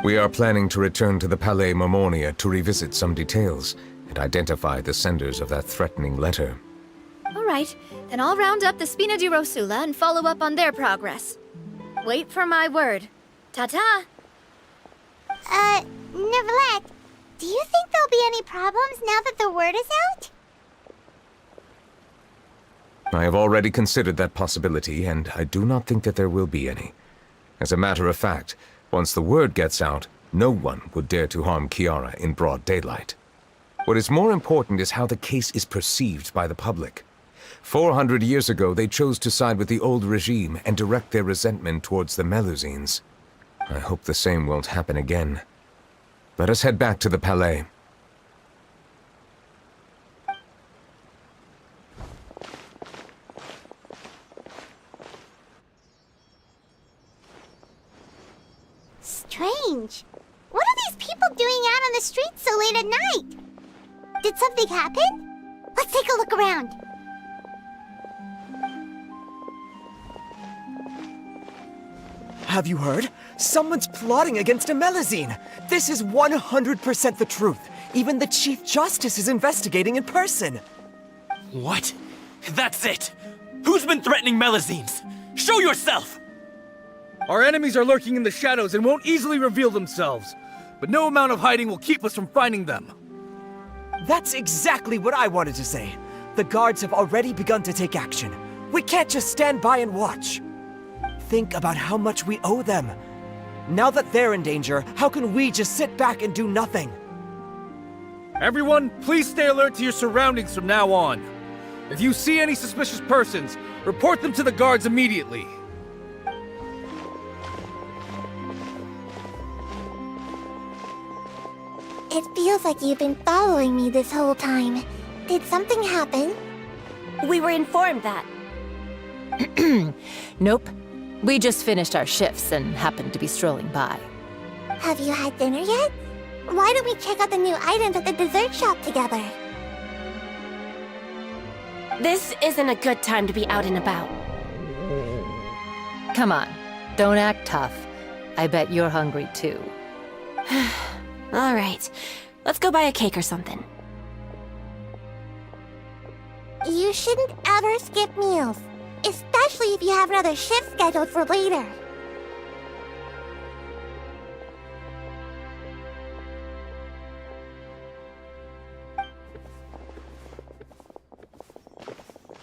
We are planning to return to the Palais Marmonia to revisit some details and identify the senders of that threatening letter. All right, then I'll round up the Spina di Rosula and follow up on their progress. Wait for my word. Ta-ta! Neverlet, do you think there'll be any problems now that the word is out? I have already considered that possibility, and I do not think that there will be any. As a matter of fact, once the word gets out, no one would dare to harm Kiara in broad daylight. What is more important is how the case is perceived by the public. 400 years ago, they chose to side with the old regime and direct their resentment towards the Melusines. I hope the same won't happen again. Let us head back to the Palais. Strange. What are these people doing out on the streets so late at night? Did something happen? Let's take a look around. Have you heard? Someone's plotting against a Melusine. This is 100% the truth. Even the Chief Justice is investigating in person. What? That's it! Who's been threatening Melusines? Show yourself! Our enemies are lurking in the shadows and won't easily reveal themselves. But no amount of hiding will keep us from finding them. That's exactly what I wanted to say. The guards have already begun to take action. We can't just stand by and watch. Think about how much we owe them. Now that they're in danger, how can we just sit back and do nothing? Everyone, please stay alert to your surroundings from now on. If you see any suspicious persons, report them to the guards immediately. It feels like you've been following me this whole time. Did something happen? We were informed that. Nope. We just finished our shifts and happened to be strolling by. Have you had dinner yet? Why don't we check out the new items at the dessert shop together? This isn't a good time to be out and about. Come on, don't act tough. I bet you're hungry too. All right, let's go buy a cake or something. You shouldn't ever skip meals, especially if you have another shift scheduled for later.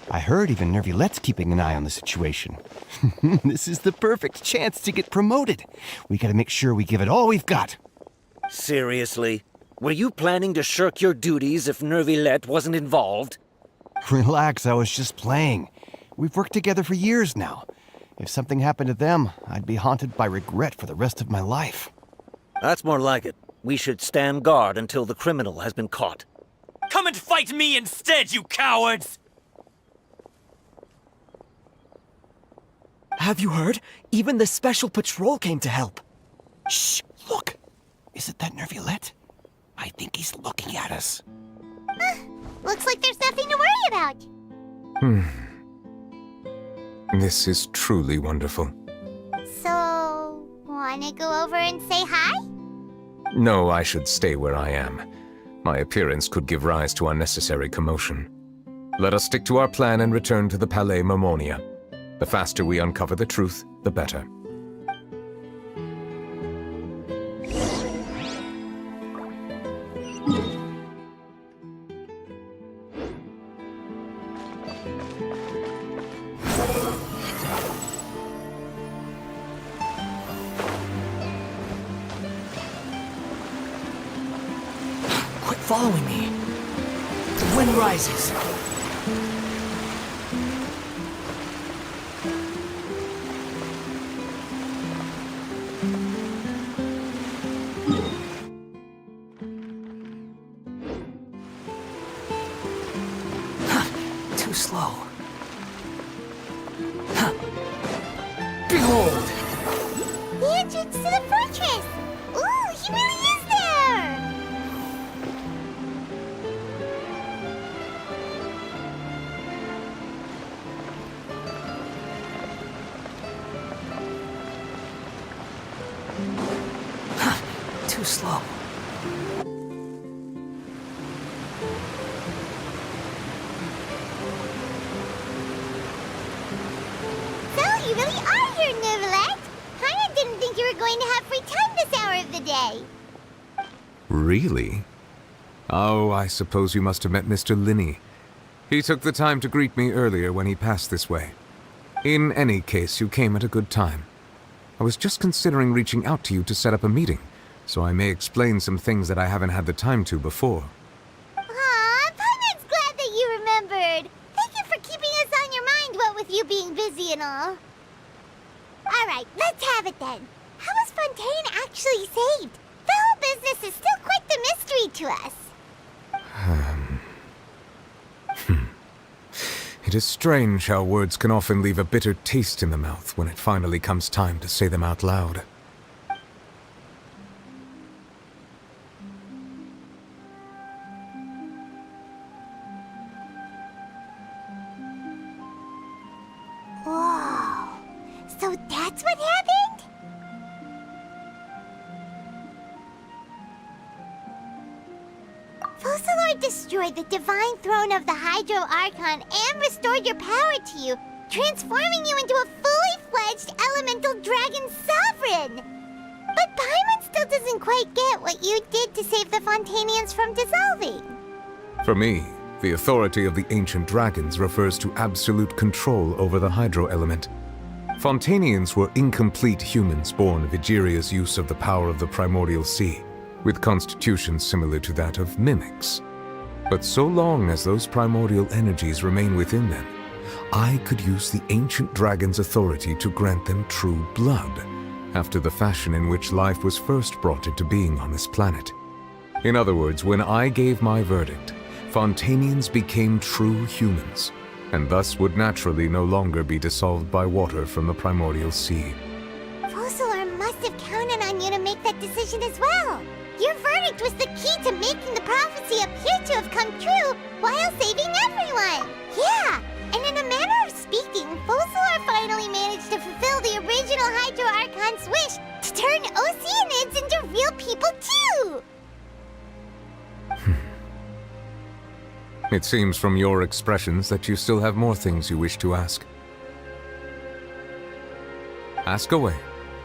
I heard even Nervilette's keeping an eye on the situation. This is the perfect chance to get promoted. We gotta make sure we give it all we've got. Seriously? Were you planning to shirk your duties if Nervilette wasn't involved? Relax, I was just playing. We've worked together for years now. If something happened to them, I'd be haunted by regret for the rest of my life. That's more like it. We should stand guard until the criminal has been caught. Come and fight me instead, you cowards! Have you heard? Even the Special Patrol came to help. Shh, look! Is it that Nervilette? I think he's looking at us. Looks like there's nothing to worry about. This is truly wonderful. So, wanna go over and say hi? No, I should stay where I am. My appearance could give rise to unnecessary commotion. Let us stick to our plan and return to the Palais Marmonia. The faster we uncover the truth, the better. following me. The wind rises. Too slow. Behold! The entrance to the fortress! Ooh, he really is there! Too slow. So, you really are here, Nervalette! Paimon didn't think you were going to have free time this hour of the day. Really? Oh, I suppose you must have met Mr. Linney. He took the time to greet me earlier when he passed this way. In any case, you came at a good time. I was just considering reaching out to you to set up a meeting, so I may explain some things that I haven't had the time to before. Aw, Paimon's glad that you remembered. Thank you for keeping us on your mind, what with you being busy and all. Alright, let's have it then. How was Fontaine actually saved? The whole business is still quite the mystery to us. It is strange how words can often leave a bitter taste in the mouth when it finally comes time to say them out loud. Whoa. So that's what happened? Focalor destroyed the divine throne of the Hydro Archon and restored your power to you, transforming you into a fully fledged elemental dragon sovereign. But Paimon still doesn't quite get what you did to save the Fontanians from dissolving. For me, the authority of the ancient dragons refers to absolute control over the hydro element. Fontanians were incomplete humans born of Egeria's use of the power of the primordial sea, with constitutions similar to that of mimics. But so long as those primordial energies remain within them, I could use the ancient dragon's authority to grant them true blood, after the fashion in which life was first brought into being on this planet. In other words, when I gave my verdict, Fontanians became true humans, and thus would naturally no longer be dissolved by water from the primordial sea. Focalor must have counted on you to make that decision as well. Your verdict was the key to making the prophecy appear to have come true while saving everyone. Yeah, and in a manner of speaking, Focalor finally managed to fulfill the original Hydro Archon's wish to turn Oceanids into real people too. It seems from your expressions that you still have more things you wish to ask. Ask away.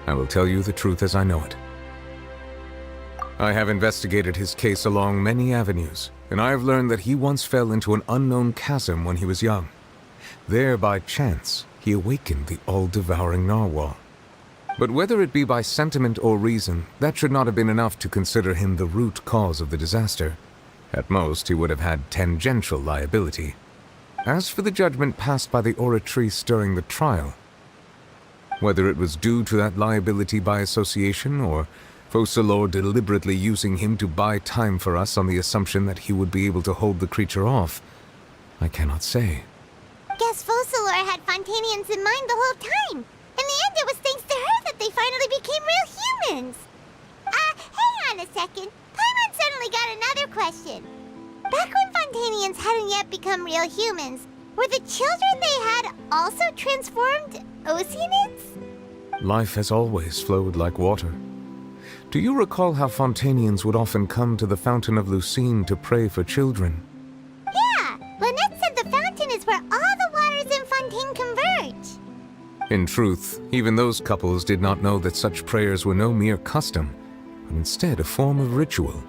I will tell you the truth as I know it. I have investigated his case along many avenues, and I have learned that he once fell into an unknown chasm when he was young. There, by chance, he awakened the all-devouring narwhal. But whether it be by sentiment or reason, that should not have been enough to consider him the root cause of the disaster. At most, he would have had tangential liability. As for the judgment passed by the Oratrice during the trial, whether it was due to that liability by association, or Focalor deliberately using him to buy time for us on the assumption that he would be able to hold the creature off, I cannot say. Guess Focalor had Fontanians in mind the whole time. In the end, it was thanks to her that they finally became real humans. Hang on a second. Paimon suddenly got another question. Back when Fontanians hadn't yet become real humans, were the children they had also transformed Oceanids? Life has always flowed like water. Do you recall how Fontanians would often come to the Fountain of Lucine to pray for children? Yeah, Lynette said the fountain is where all the waters in Fontaine converge. In truth, even those couples did not know that such prayers were no mere custom, but instead a form of ritual.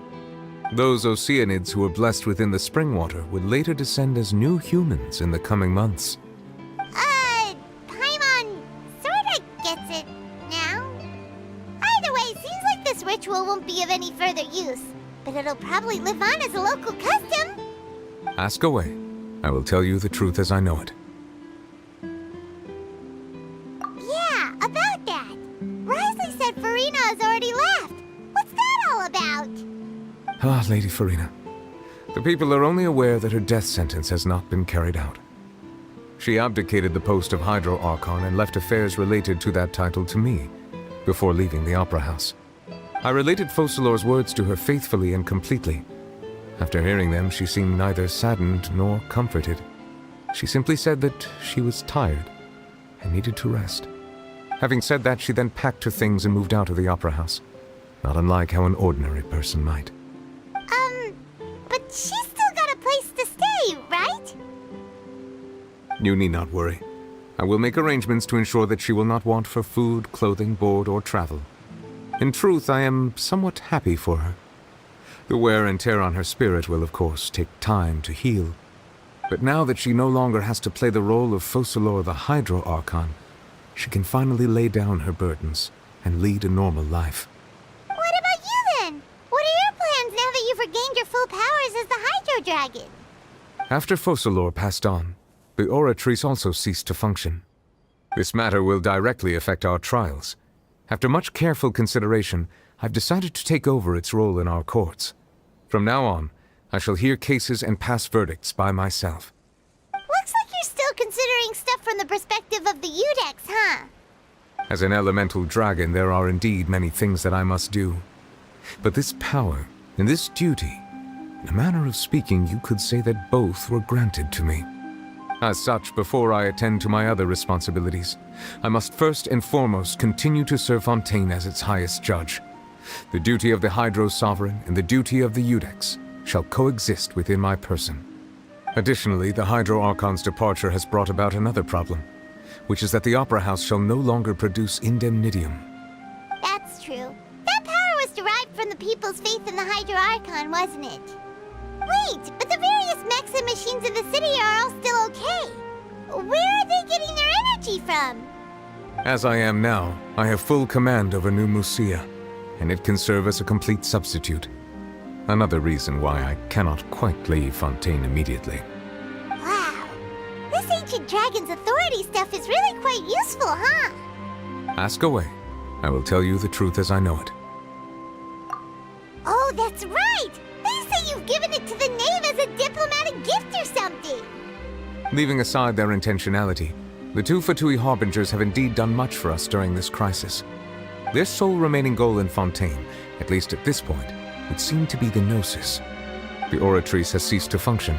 Those Oceanids who were blessed within the spring water would later descend as new humans in the coming months. Paimon sorta gets it now. Either way, seems like this ritual won't be of any further use. but it'll probably live on as a local custom. Ask away. I will tell you the truth as I know it. Yeah, about that. Risley said Farina has already left. What's that all about? Ah, Lady Farina. The people are only aware that her death sentence has not been carried out. She abdicated the post of Hydro Archon and left affairs related to that title to me, before leaving the Opera House. I related Focalor's words to her faithfully and completely. After hearing them, she seemed neither saddened nor comforted. She simply said that she was tired and needed to rest. Having said that, she then packed her things and moved out of the Opera House, not unlike how an ordinary person might. But she's still got a place to stay, right? You need not worry. I will make arrangements to ensure that she will not want for food, clothing, board, or travel. In truth, I am somewhat happy for her. The wear and tear on her spirit will, of course, take time to heal. But now that she no longer has to play the role of Focalor the Hydro Archon, she can finally lay down her burdens and lead a normal life. What about you then? What are your plans now that you've regained your full powers as the Hydro Dragon? After Focalor passed on, the Oratrice also ceased to function. This matter will directly affect our trials. After much careful consideration, I've decided to take over its role in our courts. From now on, I shall hear cases and pass verdicts by myself. Looks like you're still considering stuff from the perspective of the Udex, huh? As an elemental dragon, there are indeed many things that I must do. But this power and this duty, in a manner of speaking, you could say that both were granted to me. As such, before I attend to my other responsibilities, I must first and foremost continue to serve Fontaine as its highest judge. The duty of the Hydro Sovereign and the duty of the Udex shall coexist within my person. Additionally, the Hydro Archon's departure has brought about another problem, which is that the Opera House shall no longer produce indemnitium. That's true. That power was derived from the people's faith in the Hydro Archon, wasn't it? Wait, but the various mechs and machines in the city are all still okay. Where are they getting their energy from? As I am now, I have full command over New Musia, and it can serve as a complete substitute. Another reason why I cannot quite leave Fontaine immediately. Wow. This ancient dragon's authority stuff is really quite useful, huh? Ask away. I will tell you the truth as I know it. Oh, that's right! They say you've given it to the knave as a diplomatic gift or something! Leaving aside their intentionality, the two Fatui Harbingers have indeed done much for us during this crisis. Their sole remaining goal in Fontaine, at least at this point, would seem to be the Gnosis. The Oratrice has ceased to function.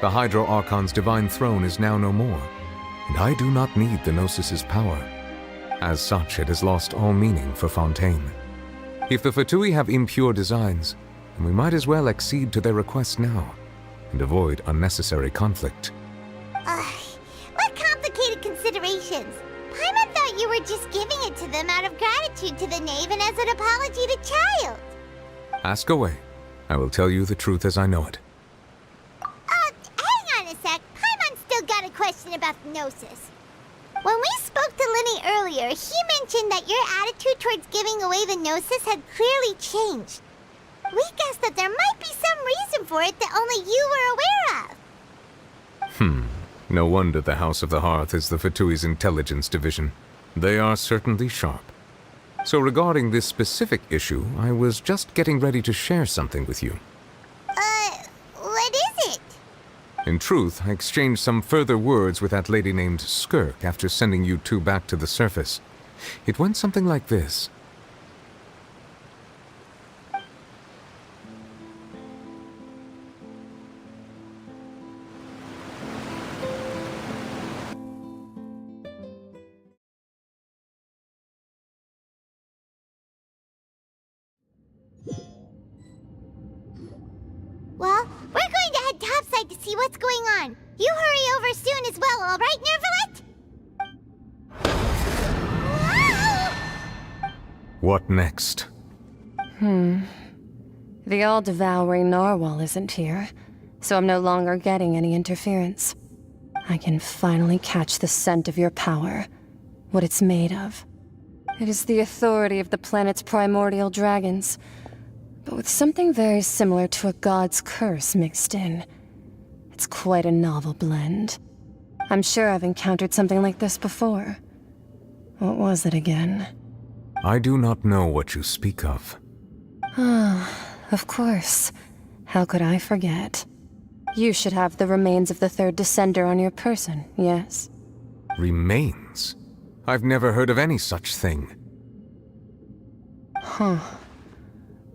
The Hydro Archon's divine throne is now no more, and I do not need the Gnosis's power. As such, it has lost all meaning for Fontaine. If the Fatui have impure designs, then we might as well accede to their request now, and avoid unnecessary conflict. What complicated considerations! Paimon thought you were just giving it to them out of gratitude to the knave and as an apology to Child. Ask away. I will tell you the truth as I know it. Hang on a sec. Paimon's still got a question about the Gnosis. When we spoke to Linny earlier, he mentioned that your attitude towards giving away the Gnosis had clearly changed. We guessed that there might be some reason for it that only you were aware of. No wonder the House of the Hearth is the Fatui's intelligence division. They are certainly sharp. So regarding this specific issue, I was just getting ready to share something with you. What is it? In truth, I exchanged some further words with that lady named Skirk after sending you two back to the surface. It went something like this. Well, we're going to head topside to see what's going on. You hurry over soon as well, all right, Nervalet? What next? The all-devouring narwhal isn't here, so I'm no longer getting any interference. I can finally catch the scent of your power, what it's made of. It is the authority of the planet's primordial dragons. but with something very similar to a god's curse mixed in. It's quite a novel blend. I'm sure I've encountered something like this before. What was it again? I do not know what you speak of. Ah, of course. How could I forget? You should have the remains of the third Descender on your person, yes? Remains? I've never heard of any such thing. Huh.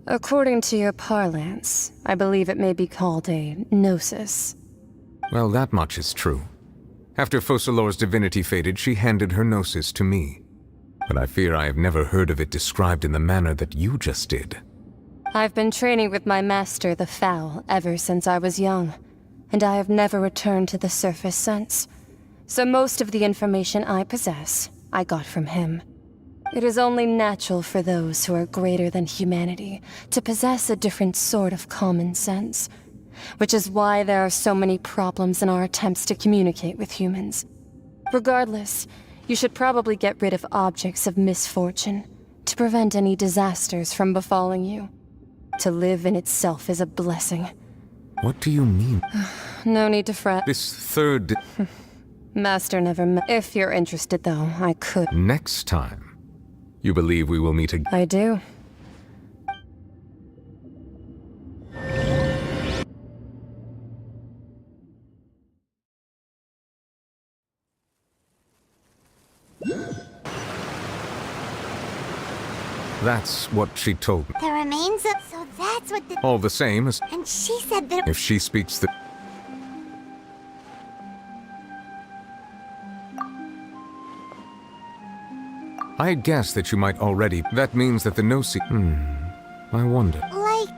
According to your parlance, I believe it may be called a gnosis. Well, that much is true. After Focalor's divinity faded, she handed her gnosis to me. But I fear I have never heard of it described in the manner that you just did. I've been training with my master, the Foul, ever since I was young, and I have never returned to the surface since. So most of the information I possess, I got from him. It is only natural for those who are greater than humanity to possess a different sort of common sense, which is why there are so many problems in our attempts to communicate with humans. Regardless, you should probably get rid of objects of misfortune to prevent any disasters from befalling you. To live in itself is a blessing. What do you mean? No need to fret. This third... Master never met. If you're interested, though, I could. Next time. You believe we will meet again? I do. That's what she told me. The remains of... So that's what the... All the same as... And she said that... If she speaks the... I guess that you might already... That means that the Gnosis... I wonder. Like,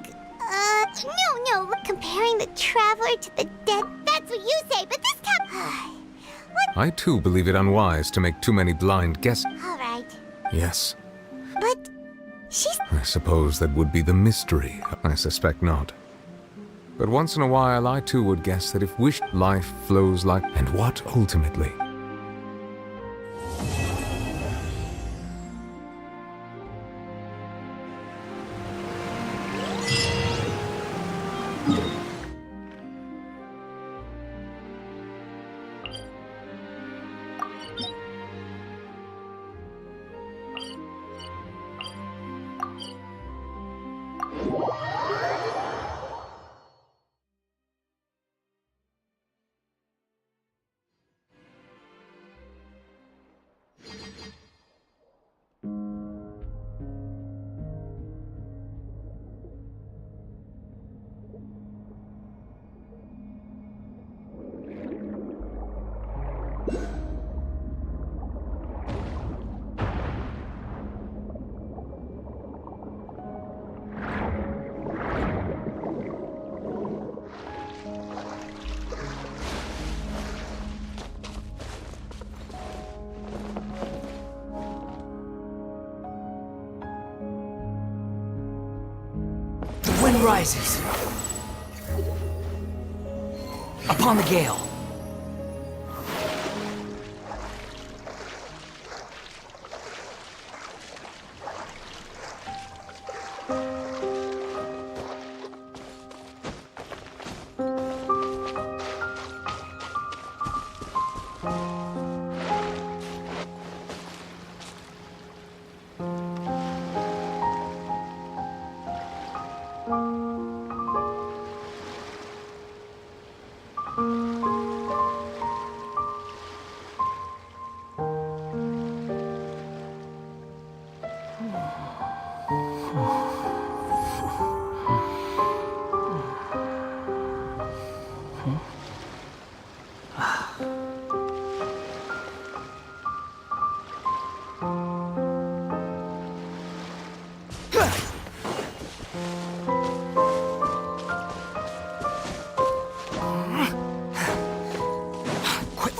no. Comparing the Traveler to the dead, that's what you say, but this time... What? I too believe it unwise to make too many blind guesses. Alright. Yes. But... She's... I suppose that would be the mystery. I suspect not. But once in a while, I too would guess that if wished, life flows like... And what ultimately? Wind rises upon the gale.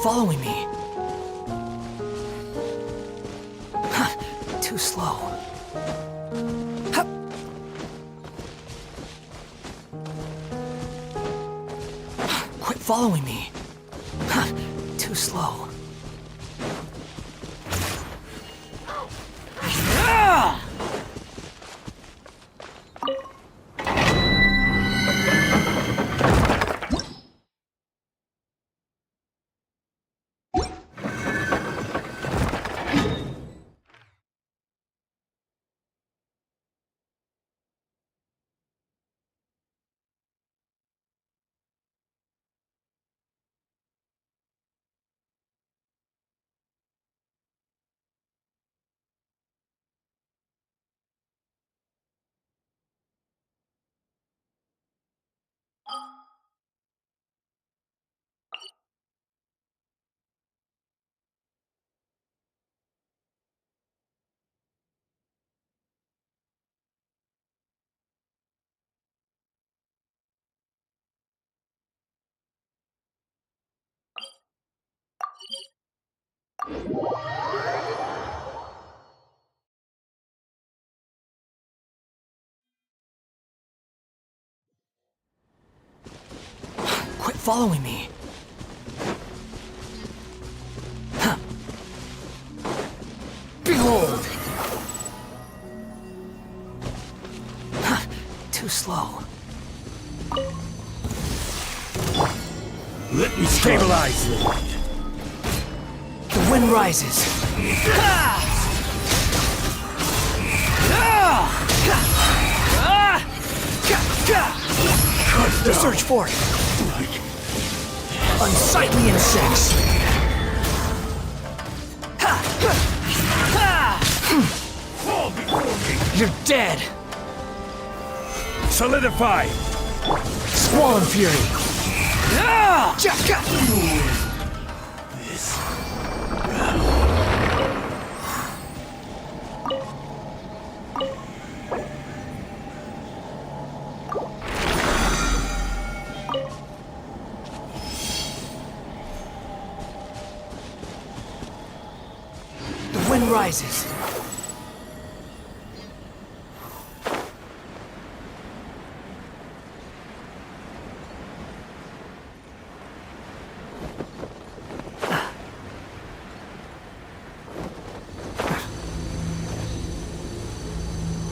Following me. Too slow. Quit following me. Too slow. Quit following me. Huh. Behold! Huh. Too slow. Let me stabilize. The wind rises. Search for it. Unsightly insects. You're dead. Solidify. Squall and fury. The wind rises.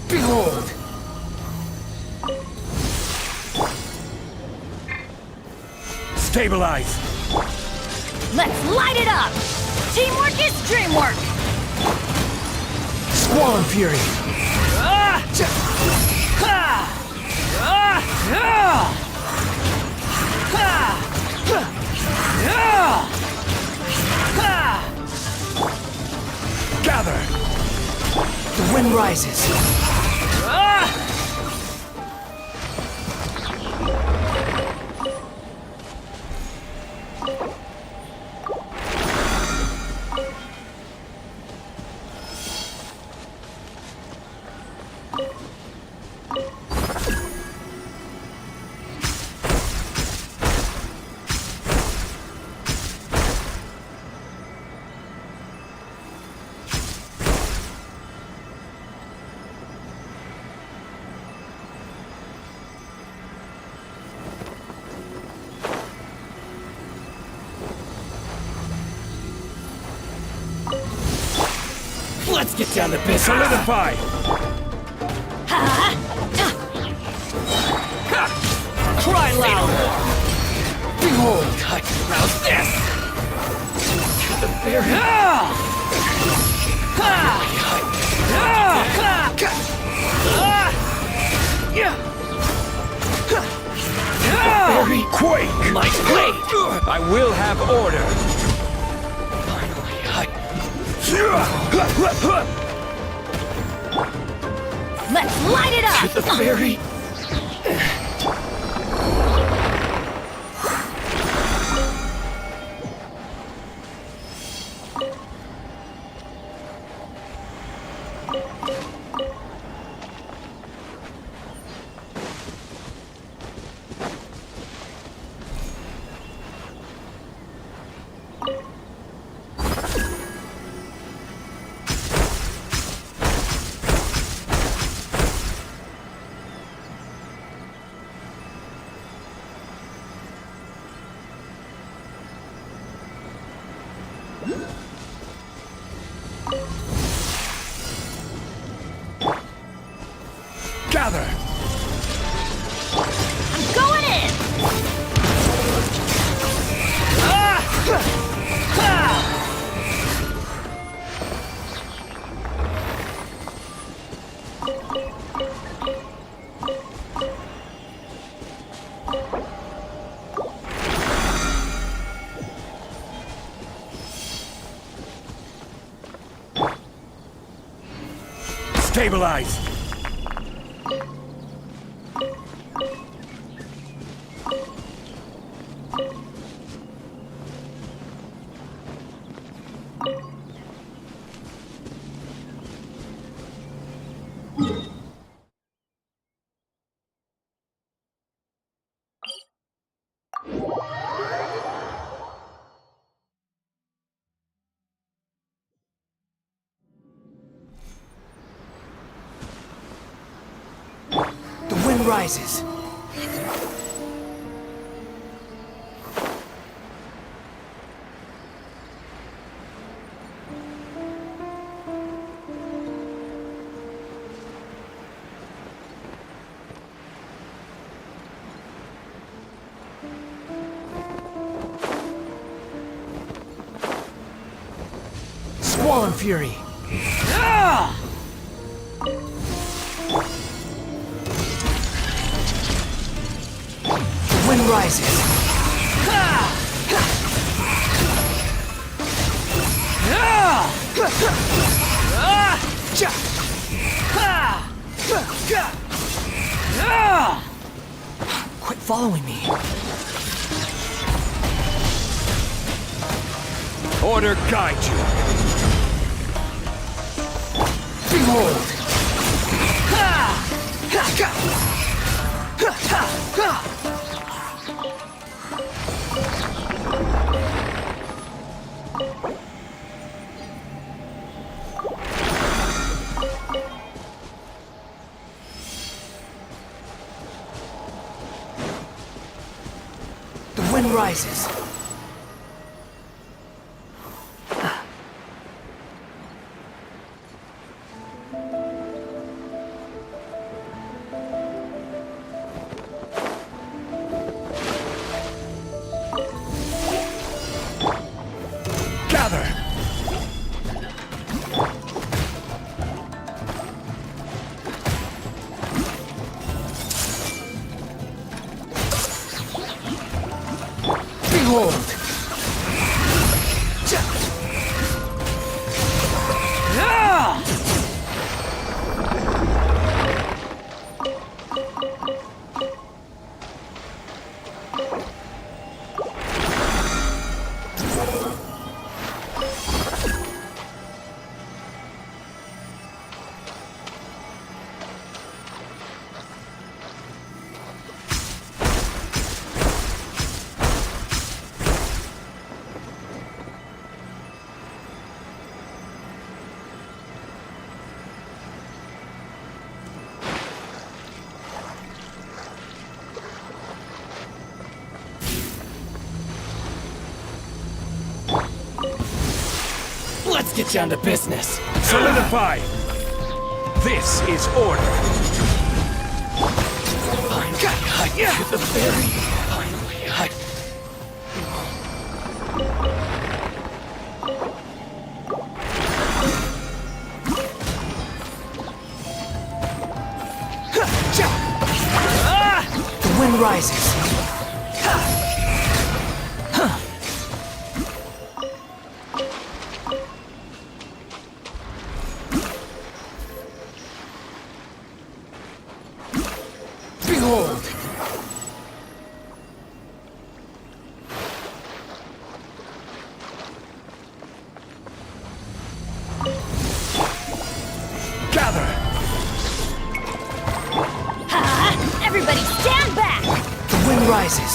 Behold! Stabilize. Let's light it up! Teamwork is dreamwork! Squall and fury. Gather. The wind rises. Let's get down to business. Solidify. Cry loud. Behold. How's this? The berry. Berry quake. My blade. I will have order. Let's light it up! To the berry. Gather. I'm going in! Stabilize. wind rises. Squall and Fury. Wind rises. Quit following me. Order guide you. Behold! The wind rises. Behold! Let's get down to business. Solidify! This is order. Finally, to the very finally, The wind rises. Behold! Gather! Everybody stand back! The wind rises.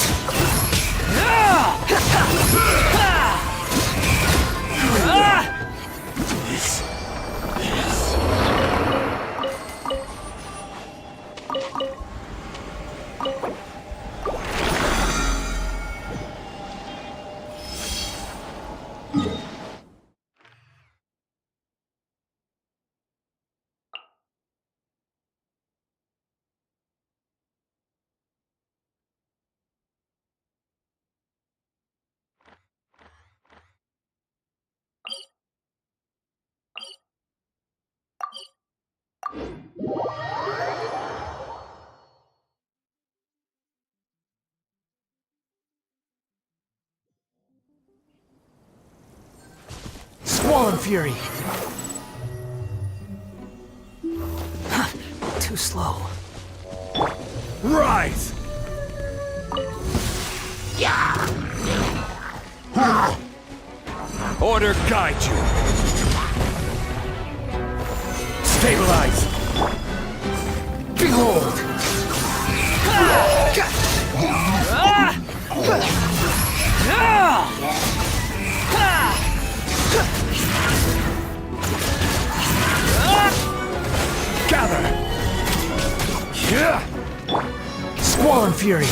Squall and Fury. Too slow. Rise! Order guide you. Stabilize. Behold! Gather. Fury!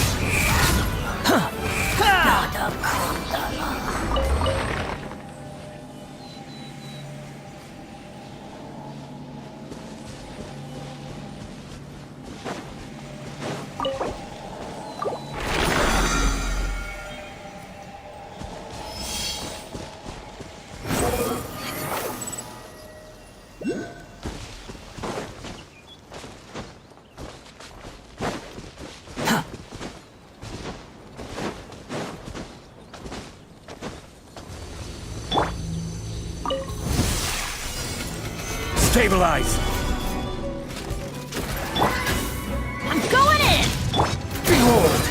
Stabilize! I'm going in! Behold!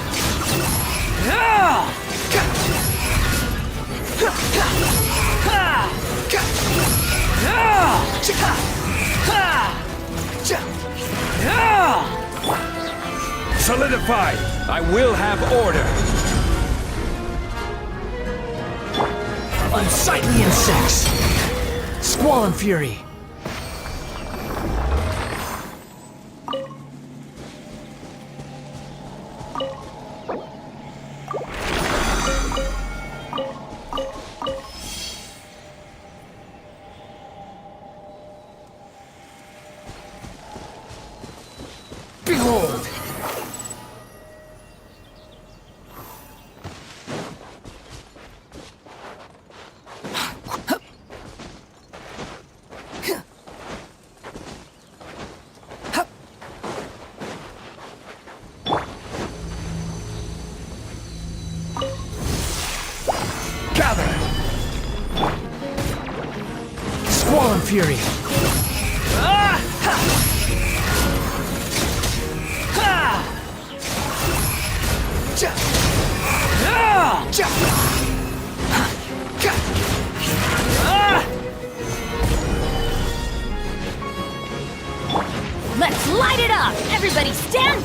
Solidify! I will have order! Unsightly insects! Squall and Fury! Behold! Gather! Squall and Fury! Let's light it up! Everybody stand!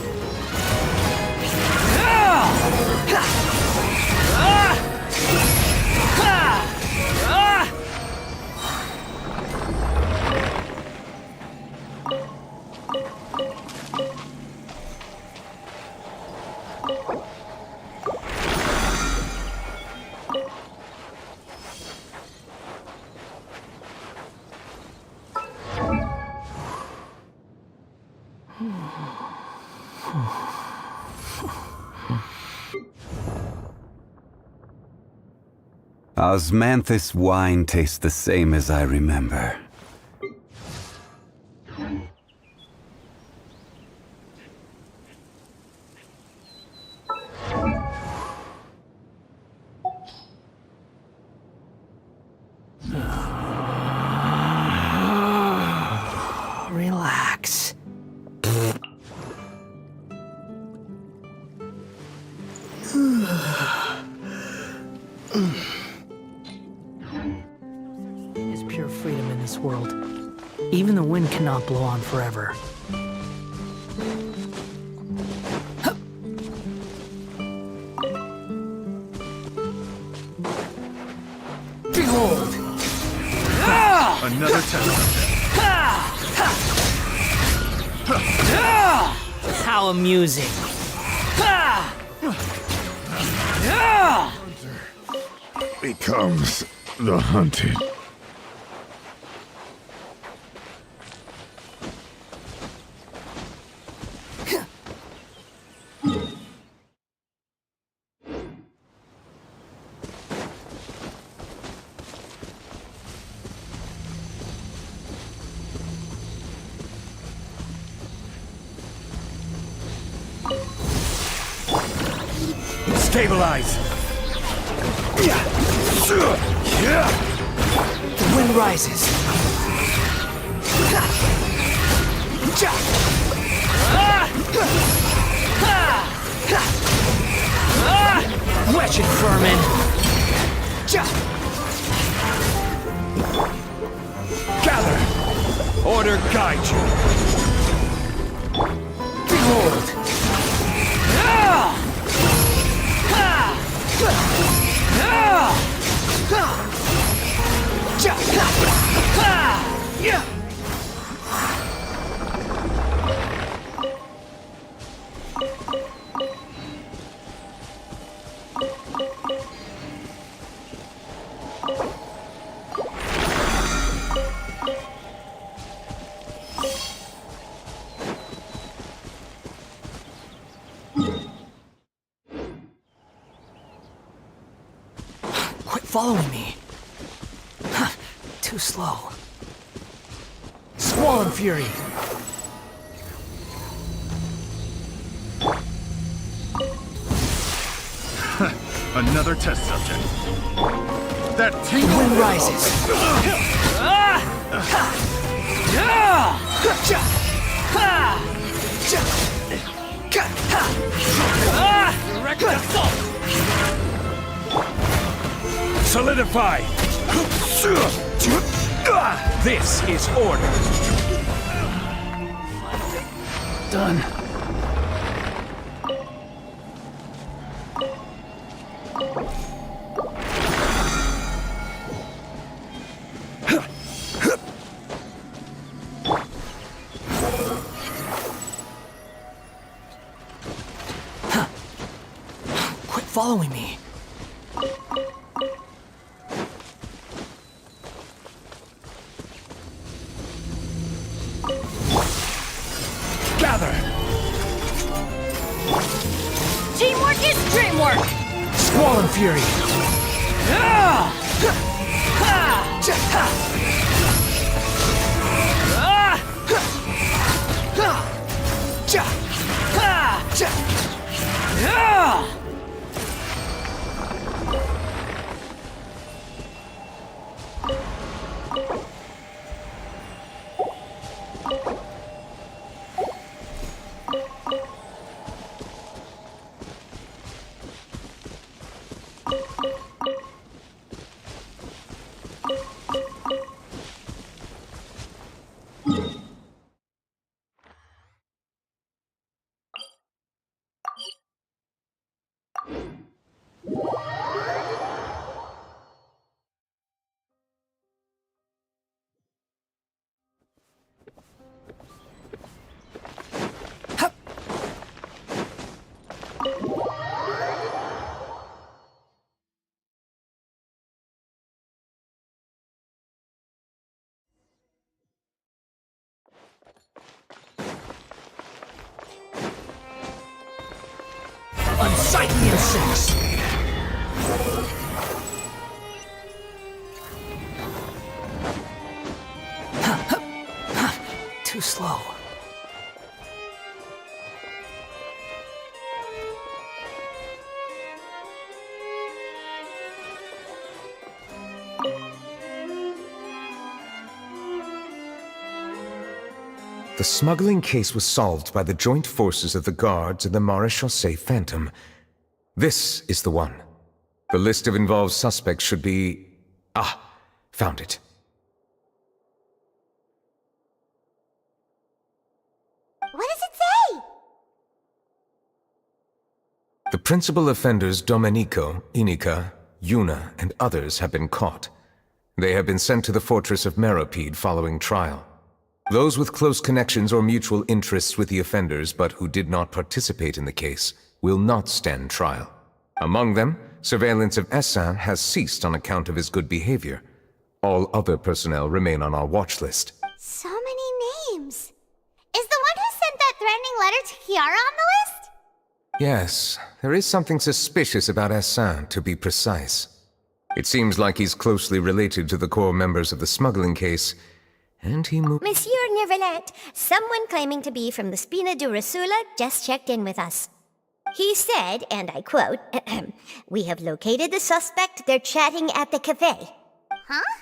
Osmanthus wine tastes the same as I remember. Relax. There's pure freedom in this world. Even the wind cannot blow on forever. Behold! Another test. How amusing. Becomes the hunted. Stabilize! The wind rises. Wretched vermin! Gather! Order guide you! Behold! following me. Too slow. Squall and Fury! Another test subject. That The tingle. wind rises. Direct assault! Solidify! This is order! Done. Quit following me. Gather! Teamwork is dreamwork! Squall and Fury! Unsightly insects! Too slow. The smuggling case was solved by the joint forces of the guards and the Marechaussee Phantom. This is the one. The list of involved suspects should be... Ah, found it. What does it say? The principal offenders Domenico, Inica, Yuna, and others have been caught. They have been sent to the fortress of Meropide following trial. Those with close connections or mutual interests with the offenders but who did not participate in the case will not stand trial. Among them, surveillance of Essin has ceased on account of his good behavior. All other personnel remain on our watch list. So many names. Is the one who sent that threatening letter to Kiara on the list? Yes, there is something suspicious about Essin, to be precise. It seems like he's closely related to the core members of the smuggling case, and he moved... Monsieur Neuvillette, someone claiming to be from the Spina Durasula just checked in with us. He said, and I quote, "We have located the suspect. They're chatting at the cafe." Huh?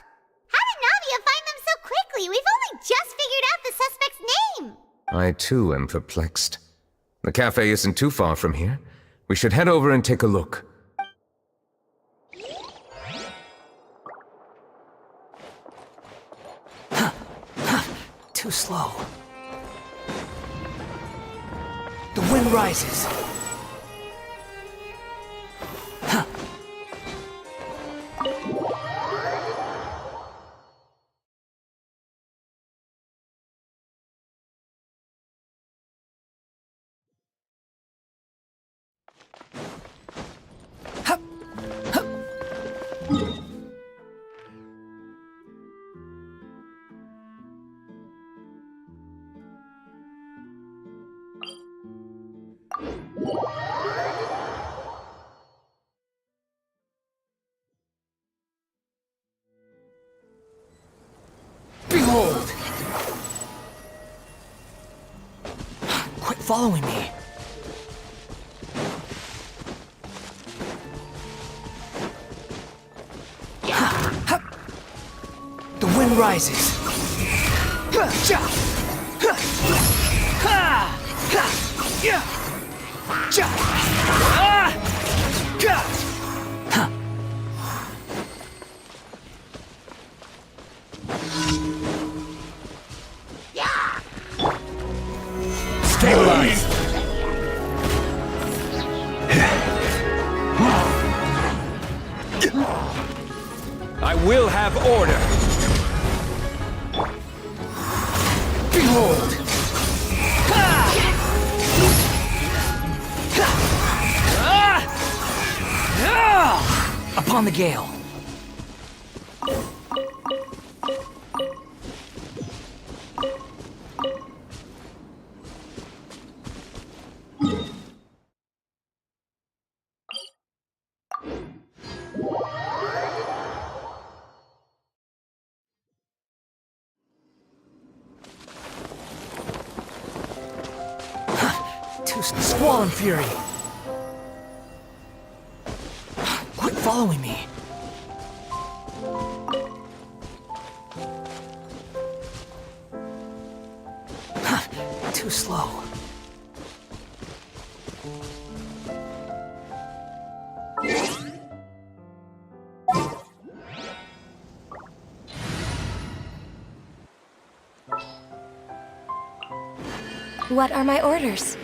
How did Navia find them so quickly? We've only just figured out the suspect's name. I too am perplexed. The cafe isn't too far from here. We should head over and take a look. Too slow. The wind rises. following me. The wind rises. Stabilize. I will have order. Behold. Upon the gale. To Squall and Fury. Quit following me. Too slow. What are my orders?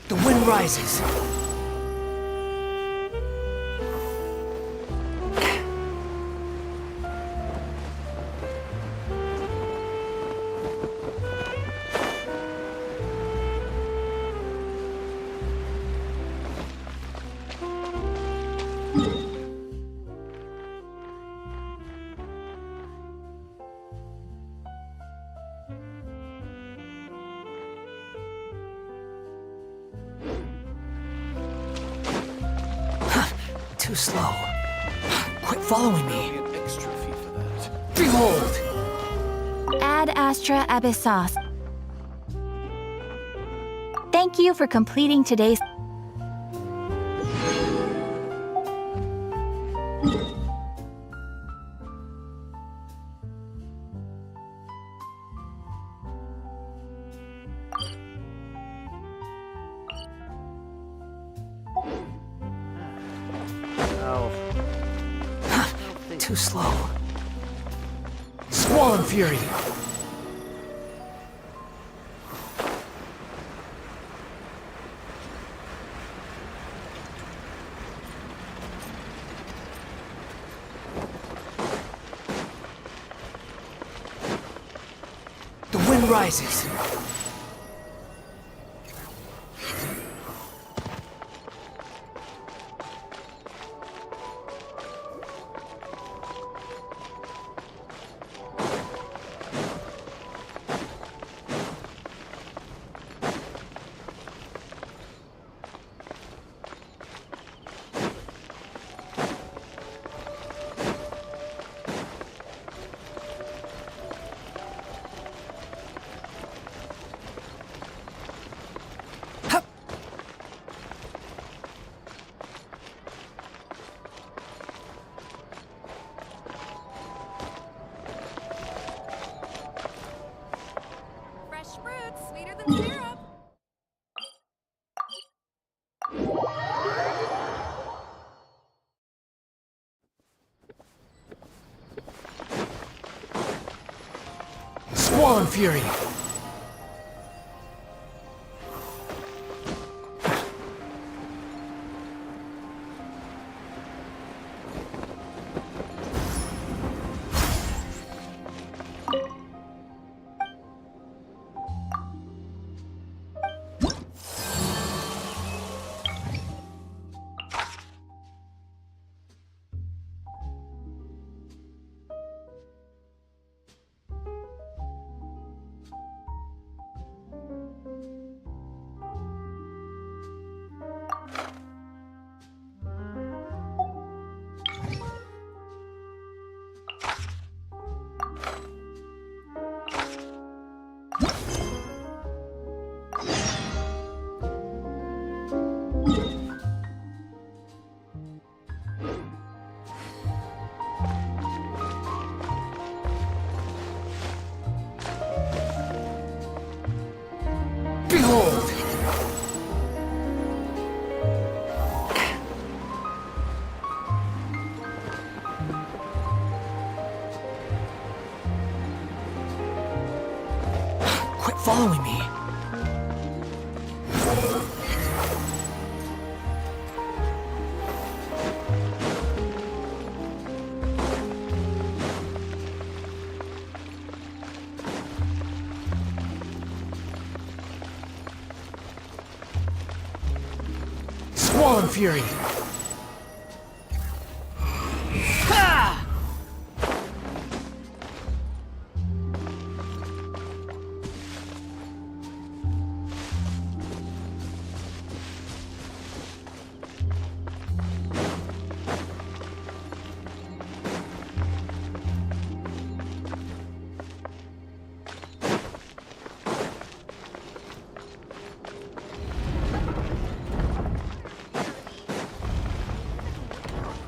The wind rises. Too slow. Quit following me. Behold! Ad Astra Abyssos. Thank you for completing today's... Too slow. Squall Fury! The wind rises. Squall Fury! Behold! Quit following me. Squall Fury! Ha!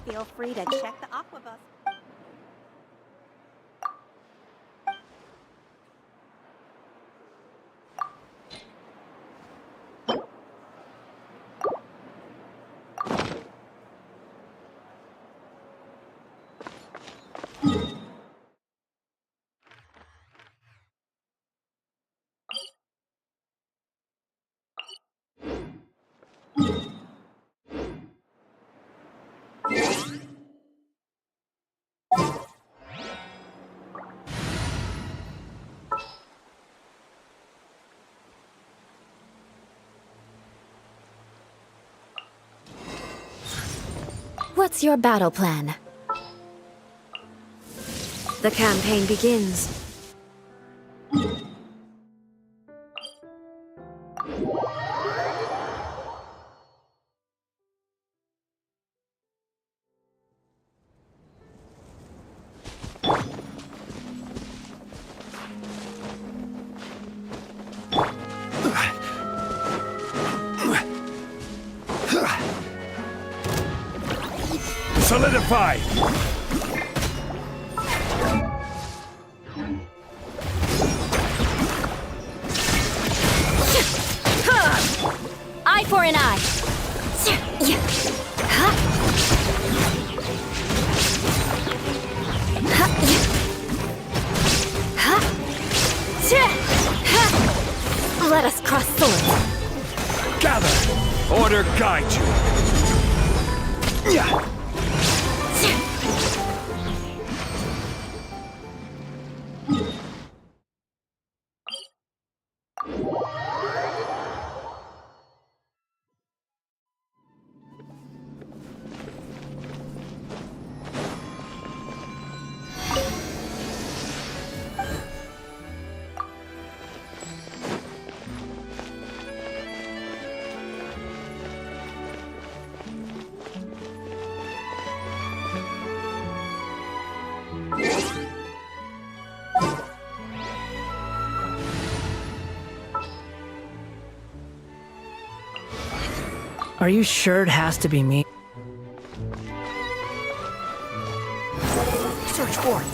Feel free to check the aquabus. What's your battle plan? The campaign begins. Solidify! Eye for an eye. Let us cross swords. Gather! Order guide you! Are you sure it has to be me? Search for it.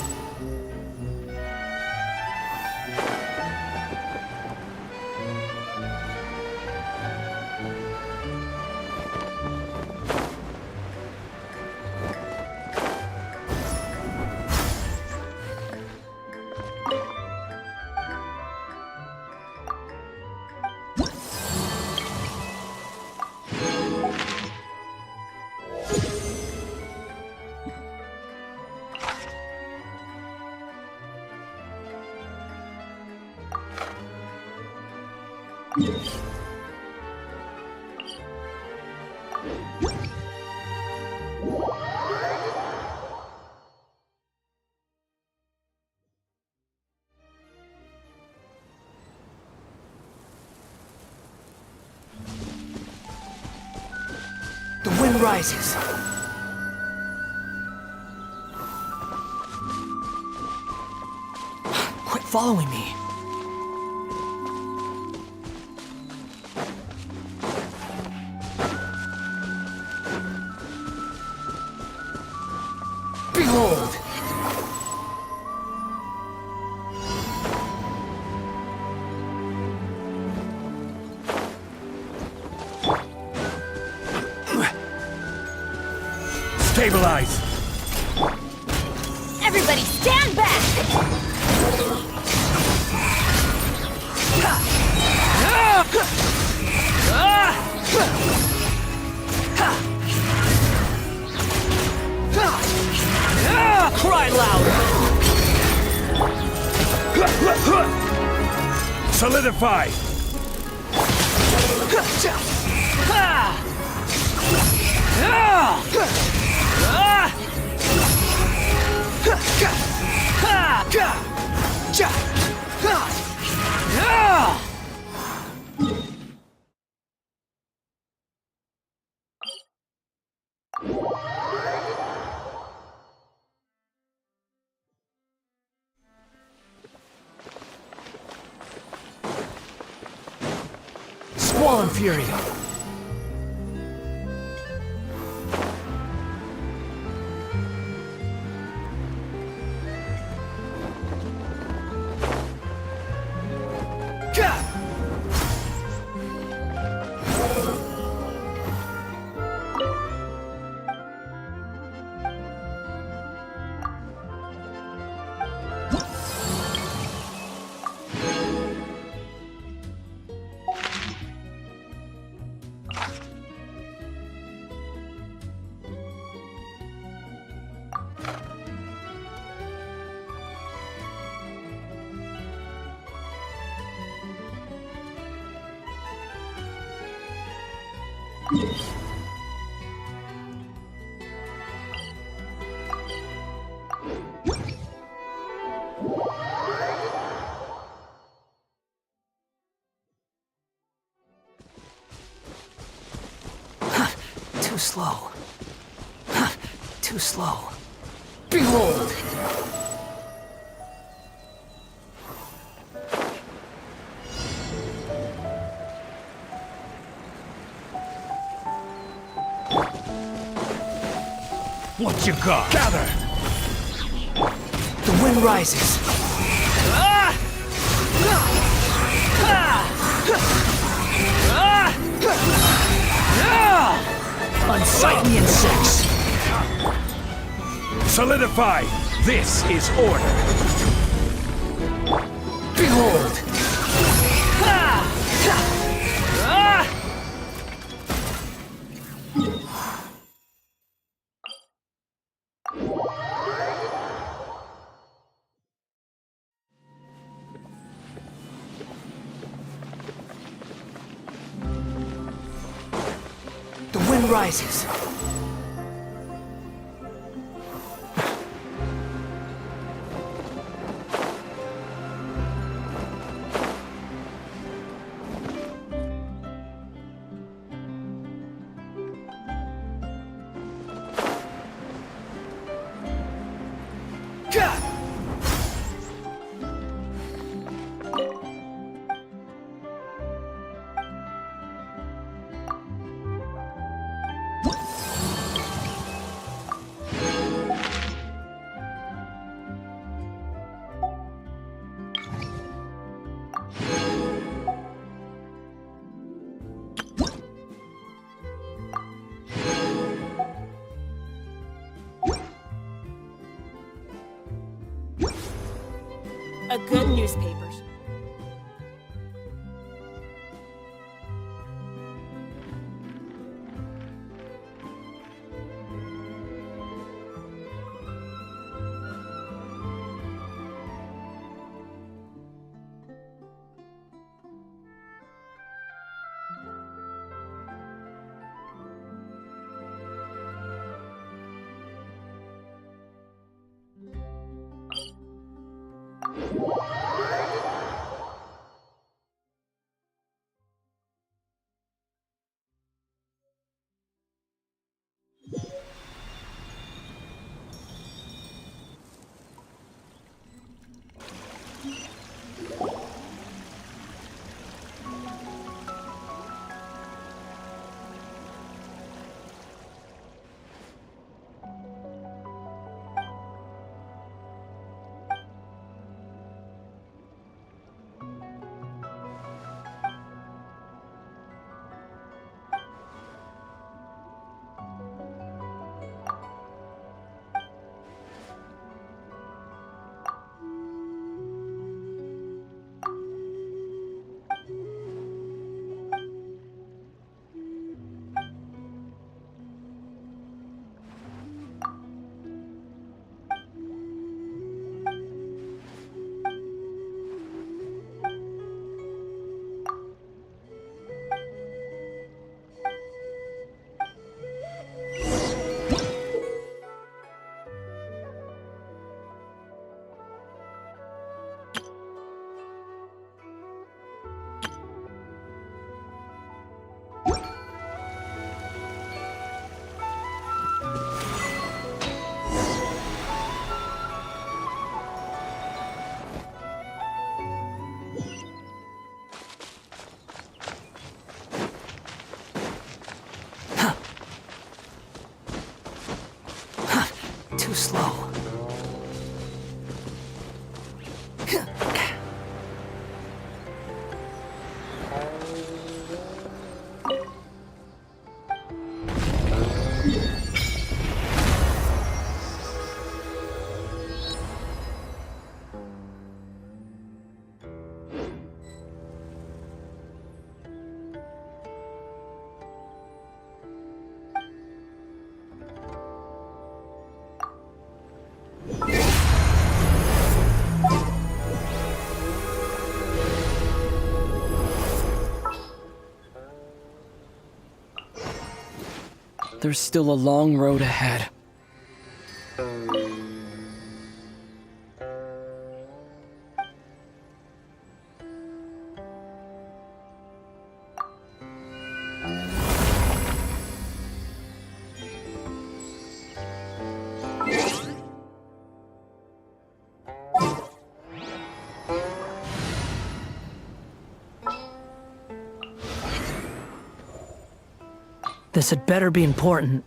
The wind rises. Quit following me. Behold! Stabilize! Everybody stand back! Cry louder! Solidify! Squall Fury! Too slow. Too slow. Behold! What you got? Gather! The wind rises. Unsightly insects! Solidify! This is order! Behold! The wind rises. A good newspaper. Too slow. There's still a long road ahead. This had better be important.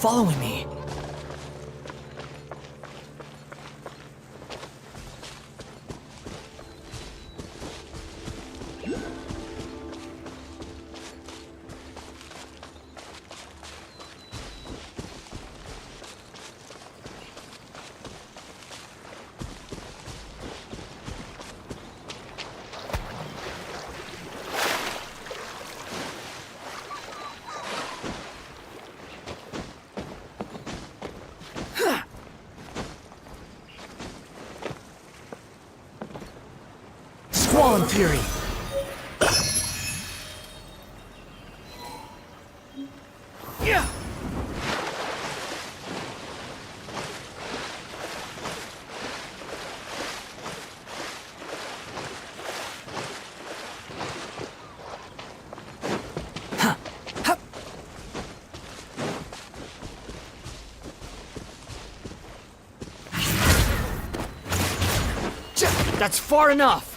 following me. Squall Fury! Yeah! That's far enough!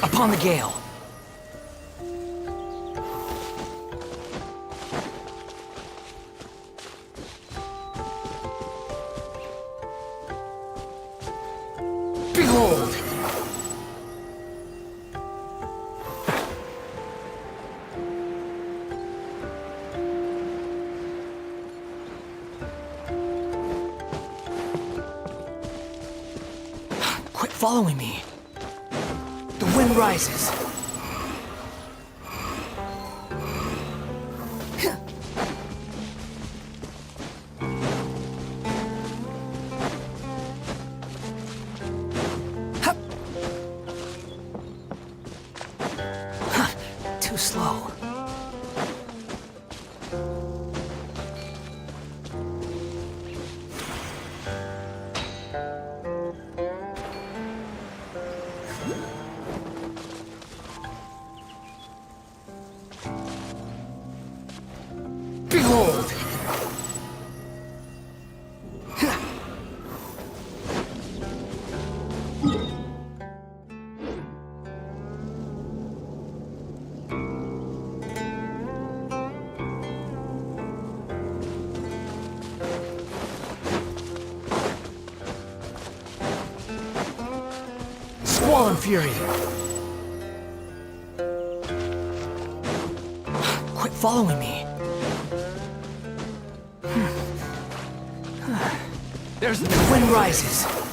Upon the gale. Behold! Quit following me. The wind rises. Too slow. Behold! Squall and Fury! Quit following me. There's the wind rises.